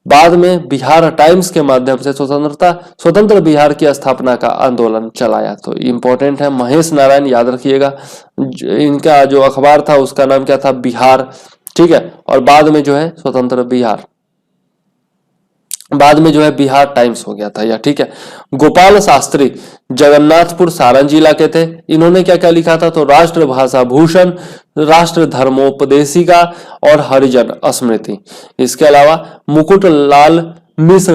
बाद में बिहार टाइम्स के माध्यम से स्वतंत्र बिहार की स्थापना का आंदोलन चलाया, तो इंपॉर्टेंट है, महेश नारायण, याद रखिएगा। इनका जो अखबार था उसका नाम क्या था? बिहार, ठीक है, और बाद में जो है स्वतंत्र बिहार बाद में जो है बिहार टाइम्स हो गया था यह, ठीक है। गोपाल शास्त्री जगन्नाथपुर सारण जिला के थे। इन्होंने क्या क्या लिखा था, तो राष्ट्र भाषा भूषण, राष्ट्र धर्मोपदेशिका और हरिजन स्मृति। इसके अलावा मुकुटलाल मिश्र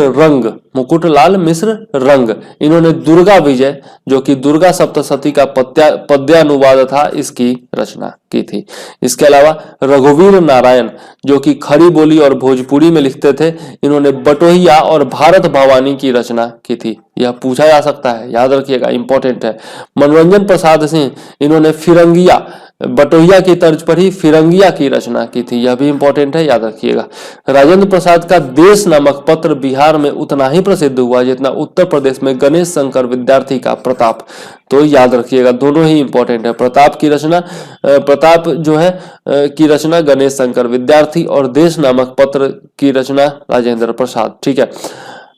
रंग, इन्होंने दुर्गा विजय जो कि दुर्गा सप्तशती का पद्यानुवाद था, इसकी रचना की थी। इसके अलावा रघुवीर नारायण जो कि खड़ी बोली और भोजपुरी में लिखते थे, इन्होंने बटोहिया और भारत भवानी की रचना की थी। यह पूछा जा सकता है, याद रखिएगा, इंपॉर्टेंट है। मनोरंजन प्रसाद सिंह, इन्होंने फिरंगिया, बटोहिया की तर्ज पर ही फिरंगिया की रचना की थी, यह भी इंपॉर्टेंट है, याद रखिएगा। राजेंद्र प्रसाद का देश नामक पत्र बिहार में उतना ही प्रसिद्ध हुआ जितना उत्तर प्रदेश में गणेश शंकर विद्यार्थी का प्रताप, तो याद रखिएगा, दोनों ही इंपॉर्टेंट है। प्रताप जो है की रचना गणेश शंकर विद्यार्थी और देश नामक पत्र की रचना राजेंद्र प्रसाद, ठीक है।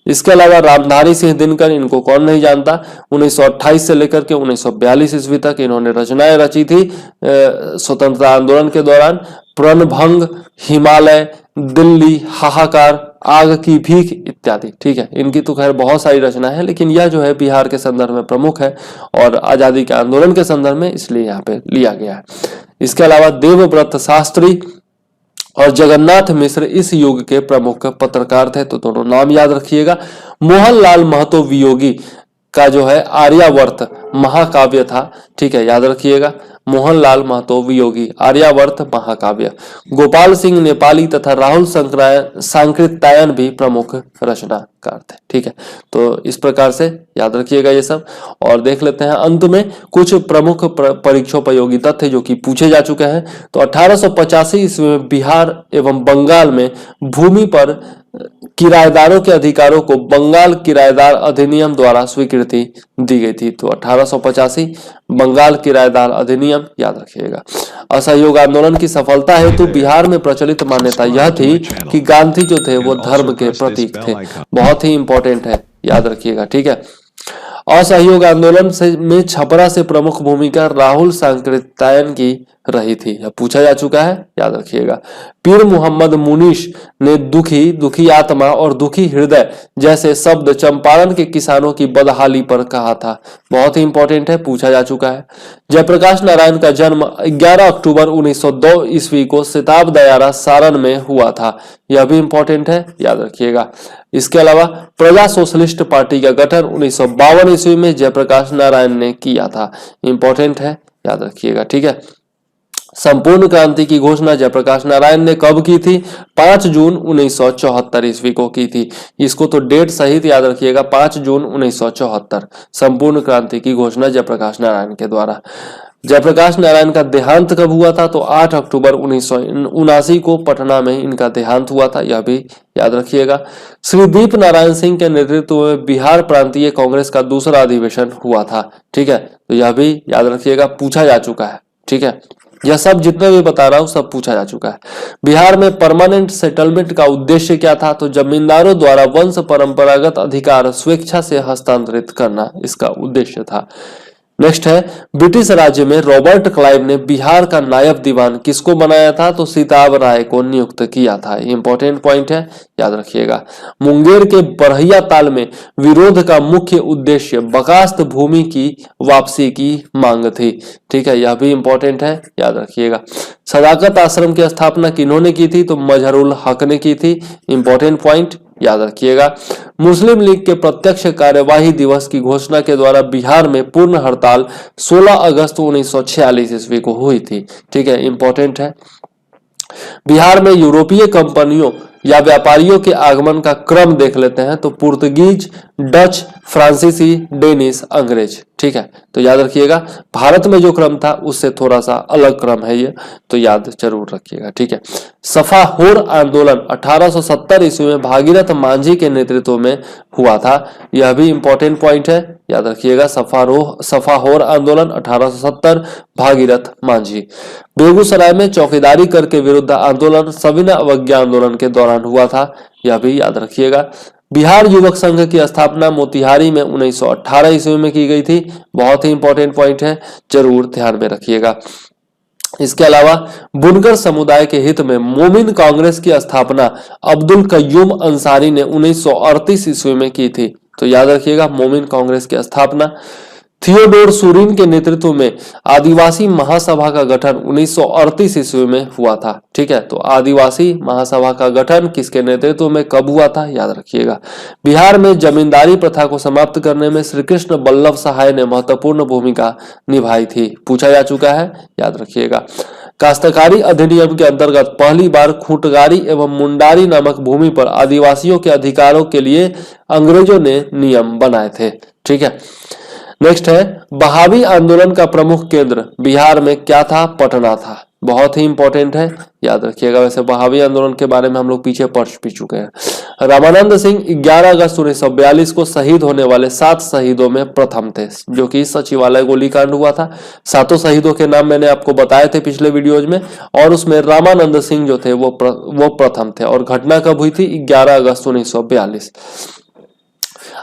इसके अलावा रामधारी सिंह दिनकर, इनको कौन नहीं जानता, 1928 से लेकर के 1942 ईस्वी तक इन्होंने रचनाएं रची थी स्वतंत्रता आंदोलन के दौरान। प्रणभंग, हिमालय, दिल्ली, हाहाकार, आग की भीख इत्यादि, ठीक है। इनकी तो खैर बहुत सारी रचना है, लेकिन यह जो है बिहार के संदर्भ में प्रमुख है और आजादी के आंदोलन के संदर्भ में, इसलिए यहाँ पे लिया गया है। इसके अलावा देवव्रत शास्त्री और जगन्नाथ मिश्र इस युग के प्रमुख पत्रकार थे, तो दोनों नाम याद रखिएगा। मोहनलाल महतो वियोगी का जो है आर्यावर्त महाकाव्य था, ठीक है, याद रखिएगा। मोहनलाल महतो वियोगी, आर्यावर्त महाकाव्य। गोपाल सिंह नेपाली तथा राहुल सांकृत्यायन भी प्रमुख रचनाकार थे, ठीक है। तो इस प्रकार से याद रखिएगा ये सब, और देख लेते हैं अंत में कुछ प्रमुख परीक्षोपयोगी तथ्य जो कि पूछे जा चुके हैं। तो 1885 ईस्वी में बिहार एवं बंगाल में भूमि पर किराएदारों के अधिकारों को बंगाल किराएदार अधिनियम द्वारा स्वीकृति दी गई थी। तो 1885 बंगाल किराएदार अधिनियम, याद रखिएगा। असहयोग आंदोलन की सफलता हेतु बिहार में प्रचलित मान्यता यह थी कि गांधी जो थे वो धर्म के प्रतीक थे, बहुत ही इंपॉर्टेंट है, याद रखिएगा, ठीक है। असहयोग आंदोलन से में छपरा से प्रमुख भूमिका राहुल सांकृत्यायन की रही थी, यह पूछा जा चुका है, याद रखिएगा। पीर मोहम्मद मुनीश ने दुखी आत्मा और दुखी हृदय जैसे शब्द चंपारण के किसानों की बदहाली पर कहा था, बहुत ही इंपॉर्टेंट है, पूछा जा चुका है। जयप्रकाश नारायण का जन्म 11 अक्टूबर 1902 ईस्वी को सिताब दयारा सारण में हुआ था, यह भी इंपॉर्टेंट है, याद रखिएगा। इसके अलावा प्रजा सोशलिस्ट पार्टी का गठन 1952 ईस्वी में जयप्रकाश नारायण ने किया था, इंपॉर्टेंट है, याद रखिएगा, ठीक है। संपूर्ण क्रांति की घोषणा जयप्रकाश नारायण ने कब की थी, 5 जून 1974 ईस्वी को की थी। इसको तो डेट सहित याद रखिएगा, 5 जून 1974 संपूर्ण क्रांति की घोषणा जयप्रकाश नारायण के द्वारा। जयप्रकाश नारायण का देहांत कब हुआ था, तो 8 अक्टूबर 1979 को पटना में इनका देहांत हुआ था, यह भी याद रखिएगा। श्री दीप नारायण सिंह के नेतृत्व में बिहार प्रांतीय कांग्रेस का दूसरा अधिवेशन हुआ था, ठीक है, तो यह भी याद रखिएगा, पूछा जा चुका है, ठीक है। यह सब जितने भी बता रहा हूं सब पूछा जा चुका है। बिहार में परमानेंट सेटलमेंट का उद्देश्य क्या था, तो जमींदारों द्वारा वंश परंपरागत अधिकार स्वेच्छा से हस्तांतरित करना इसका उद्देश्य था। नेक्स्ट है, ब्रिटिश राज्य में रॉबर्ट क्लाइव ने बिहार का नायब दीवान किसको बनाया था, तो सीताब राय को नियुक्त किया था, इंपॉर्टेंट पॉइंट है, याद रखिएगा। मुंगेर के बरहिया ताल में विरोध का मुख्य उद्देश्य बकास्त भूमि की वापसी की मांग थी, ठीक है, यह भी इंपॉर्टेंट है, याद रखिएगा। सदाकत आश्रम की स्थापना किन्होंने की थी, तो मजहरुल हक ने की थी, इंपॉर्टेंट पॉइंट, याद रखिएगा। मुस्लिम लीग के प्रत्यक्ष कार्यवाही दिवस की घोषणा के द्वारा बिहार में पूर्ण हड़ताल 16 अगस्त 1946 ईस्वी को हुई थी, ठीक है, इंपॉर्टेंट है। बिहार में यूरोपीय कंपनियों या व्यापारियों के आगमन का क्रम देख लेते हैं, तो पुर्तगीज, डच, फ्रांसीसी, डेनिश, अंग्रेज, ठीक है, तो याद रखिएगा। भारत में जो क्रम था उससे थोड़ा सा अलग क्रम है ये, तो याद जरूर रखिएगा, ठीक है। सफाहोर आंदोलन 1870 ईस्वी में भागीरथ मांझी के नेतृत्व में हुआ था, यह भी इंपॉर्टेंट पॉइंट है, याद रखिएगा। सफाहोर आंदोलन 1870, भागीरथ मांझी। बेगूसराय में चौकीदारी कर के विरुद्ध आंदोलन सविनय अवज्ञा आंदोलन के दौरान हुआ था, यह भी याद रखिएगा। बिहार युवक संघ की स्थापना मोतिहारी में 1918 ईस्वी में की गई थी, बहुत ही इंपॉर्टेंट पॉइंट है, जरूर ध्यान में रखिएगा। इसके अलावा बुनकर समुदाय के हित में मोमिन कांग्रेस की स्थापना अब्दुल कय्यूम अंसारी ने 1938 ईस्वी में की थी। तो याद रखिएगा, मोमिन कांग्रेस की स्थापना। थियोडोर सूरिन के नेतृत्व में आदिवासी महासभा का गठन 1938 ईस्वी में हुआ था। ठीक है, तो आदिवासी महासभा का गठन किसके नेतृत्व में कब हुआ था, याद रखिएगा। बिहार में जमींदारी प्रथा को समाप्त करने में श्री कृष्ण बल्लभ सहाय ने महत्वपूर्ण भूमिका निभाई थी, पूछा जा चुका है, याद रखिएगा। काश्तकारी अधिनियम के अंतर्गत पहली बार खूंटगारी एवं मुंडारी नामक भूमि पर आदिवासियों के अधिकारों के लिए अंग्रेजों ने नियम बनाए थे। ठीक है, नेक्स्ट है बहावी आंदोलन का प्रमुख केंद्र बिहार में क्या था, पटना था। बहुत ही इंपॉर्टेंट है, याद रखिएगा। वैसे बहावी आंदोलन के बारे में हम लोग पीछे पढ़ भी चुके हैं। रामानंद सिंह 11 अगस्त 1942 को शहीद होने वाले 7 शहीदों में प्रथम थे, जो कि सचिवालय गोलीकांड हुआ था। 7 शहीदों के नाम मैंने आपको बताए थे पिछले वीडियोज में, और उसमें रामानंद सिंह जो थे वो प्रथम थे। और घटना कब हुई थी, 11 अगस्त 1942।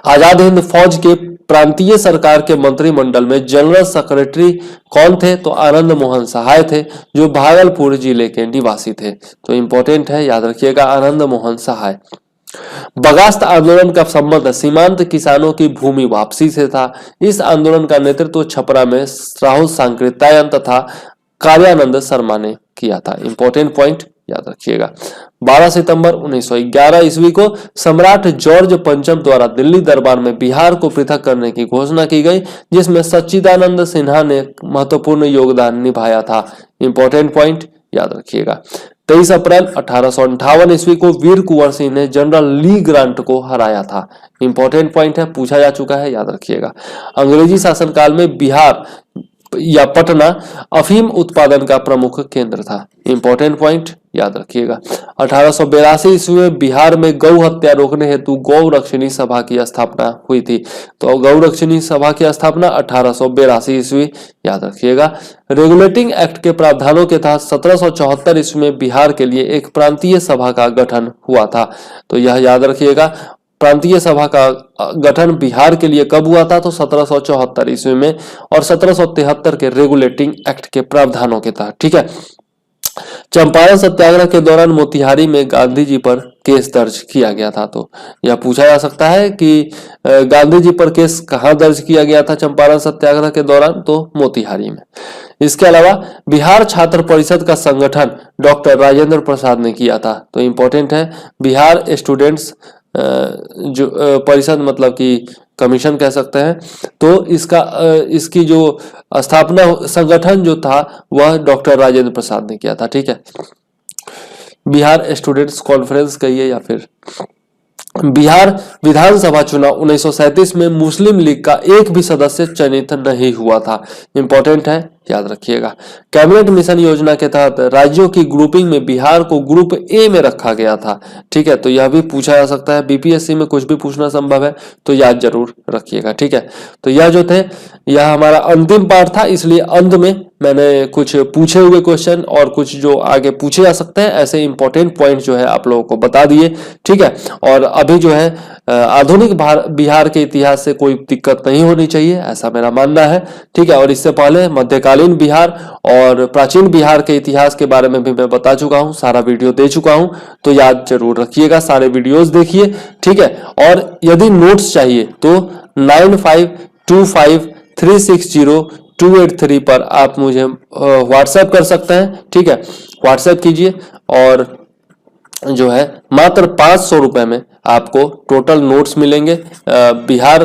आजाद हिंद फौज के प्रांतीय सरकार के मंत्रिमंडल में जनरल सेक्रेटरी कौन थे, तो आनंद मोहन सहाय थे, जो भागलपुर जिले के निवासी थे। तो इंपॉर्टेंट है, याद रखिएगा, आनंद मोहन सहाय। बगास्त आंदोलन का संबंध सीमांत किसानों की भूमि वापसी से था। इस आंदोलन का नेतृत्व छपरा में राहुल सांकृत्यायन तथा कार्यानंद शर्मा ने किया था। इंपॉर्टेंट पॉइंट याद रखिएगा। 12 सितंबर 1911 ईस्वी को सम्राट जॉर्ज पंचम द्वारा दिल्ली दरबार में बिहार को पृथक करने की घोषणा की गई, जिसमें सच्चिदानंद सिन्हा ने महत्वपूर्ण योगदान निभाया था। इंपॉर्टेंट पॉइंट याद रखिएगा। 23 अप्रैल 1858 ईस्वी को वीर कुंवर सिंह ने जनरल ली ग्रांट को हराया था। इंपॉर्टेंट पॉइंट है, पूछा जा चुका है, याद रखिएगा। अंग्रेजी शासनकाल में बिहार या पटना अफीम उत्पादन का प्रमुख केंद्र था। इंपॉर्टेंट पॉइंट याद रखिएगा। 1882 ईस्वी में बिहार में गौ हत्या रोकने हेतु गौ रक्षिणी सभा की स्थापना हुई थी। तो गौ रक्षिणी सभा की स्थापना 1882 ईस्वी, याद रखिएगा। रेगुलेटिंग एक्ट के प्रावधानों के तहत 1774 ईस्वी में बिहार के लिए एक प्रांतीय सभा का गठन हुआ था। तो यह याद रखिएगा, प्रांतीय सभा का गठन बिहार के लिए कब हुआ था, तो 1774 ईस्वी में, और 1773 के रेगुलेटिंग एक्ट के प्रावधानों के तहत। ठीक है। चंपारण सत्याग्रह के दौरान मोतिहारी में गांधी जी पर केस दर्ज किया गया था। तो यह पूछा जा सकता है कि गांधी जी पर केस कहां दर्ज किया गया था चंपारण सत्याग्रह के दौरान, तो मोतिहारी में। इसके अलावा बिहार छात्र परिषद का संगठन डॉक्टर राजेंद्र प्रसाद ने किया था। तो इंपॉर्टेंट है, बिहार स्टूडेंट्स जो परिषद मतलब कि कमीशन कह सकते हैं, तो इसकी जो स्थापना संगठन जो था वह डॉक्टर राजेंद्र प्रसाद ने किया था। ठीक है, बिहार स्टूडेंट्स कॉन्फ्रेंस कहिए या फिर बिहार विधानसभा चुनाव 1937 में मुस्लिम लीग का एक भी सदस्य चयनित नहीं हुआ था। इंपॉर्टेंट है, याद रखिएगा। कैबिनेट मिशन योजना के तहत राज्यों की ग्रुपिंग में बिहार को ग्रुप ए में रखा गया था। ठीक है, तो यह भी पूछा जा सकता है, बीपीएससी में कुछ भी पूछना संभव है, तो याद जरूर रखिएगा। ठीक है, तो यह जो थे यह हमारा अंतिम पार्ट था, इसलिए अंत में मैंने कुछ पूछे हुए क्वेश्चन और कुछ जो आगे पूछे जा सकते हैं ऐसे इंपॉर्टेंट पॉइंट जो है आप लोगों को बता दिए। ठीक है, और अभी जो है आधुनिक बिहार के इतिहास से कोई दिक्कत नहीं होनी चाहिए, ऐसा मेरा मानना है। ठीक है, और इससे पहले मध्यकालीन बिहार और प्राचीन बिहार के इतिहास के बारे में भी मैं बता चुका हूं, सारा वीडियो दे चुका हूं, तो याद जरूर रखिएगा, सारे वीडियोस देखिए। ठीक है, और यदि नोट्स चाहिए तो 9525360283 पर आप मुझे व्हाट्सएप कर सकते हैं। ठीक है, व्हाट्सएप कीजिए, और जो है मात्र 500 रुपए में आपको टोटल नोट्स मिलेंगे, बिहार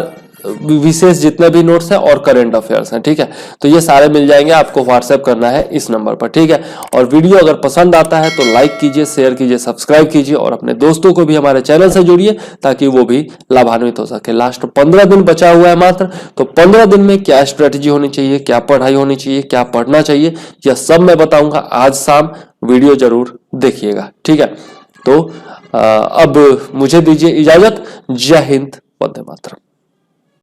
विशेष जितने भी नोट्स हैं और करंट अफेयर्स हैं। ठीक है, तो ये सारे मिल जाएंगे, आपको व्हाट्सएप करना है इस नंबर पर। ठीक है, और वीडियो अगर पसंद आता है तो लाइक कीजिए, शेयर कीजिए, सब्सक्राइब कीजिए, और अपने दोस्तों को भी हमारे चैनल से जोड़िए ताकि वो भी लाभान्वित हो सके। लास्ट 15 दिन बचा हुआ है मात्र, तो 15 दिन में क्या स्ट्रेटेजी होनी चाहिए, क्या पढ़ाई होनी चाहिए, क्या पढ़ना चाहिए, यह सब मैं बताऊंगा। आज शाम वीडियो जरूर देखिएगा। ठीक है, तो अब मुझे दीजिए इजाजत। जय हिंद, वंदे मातरम।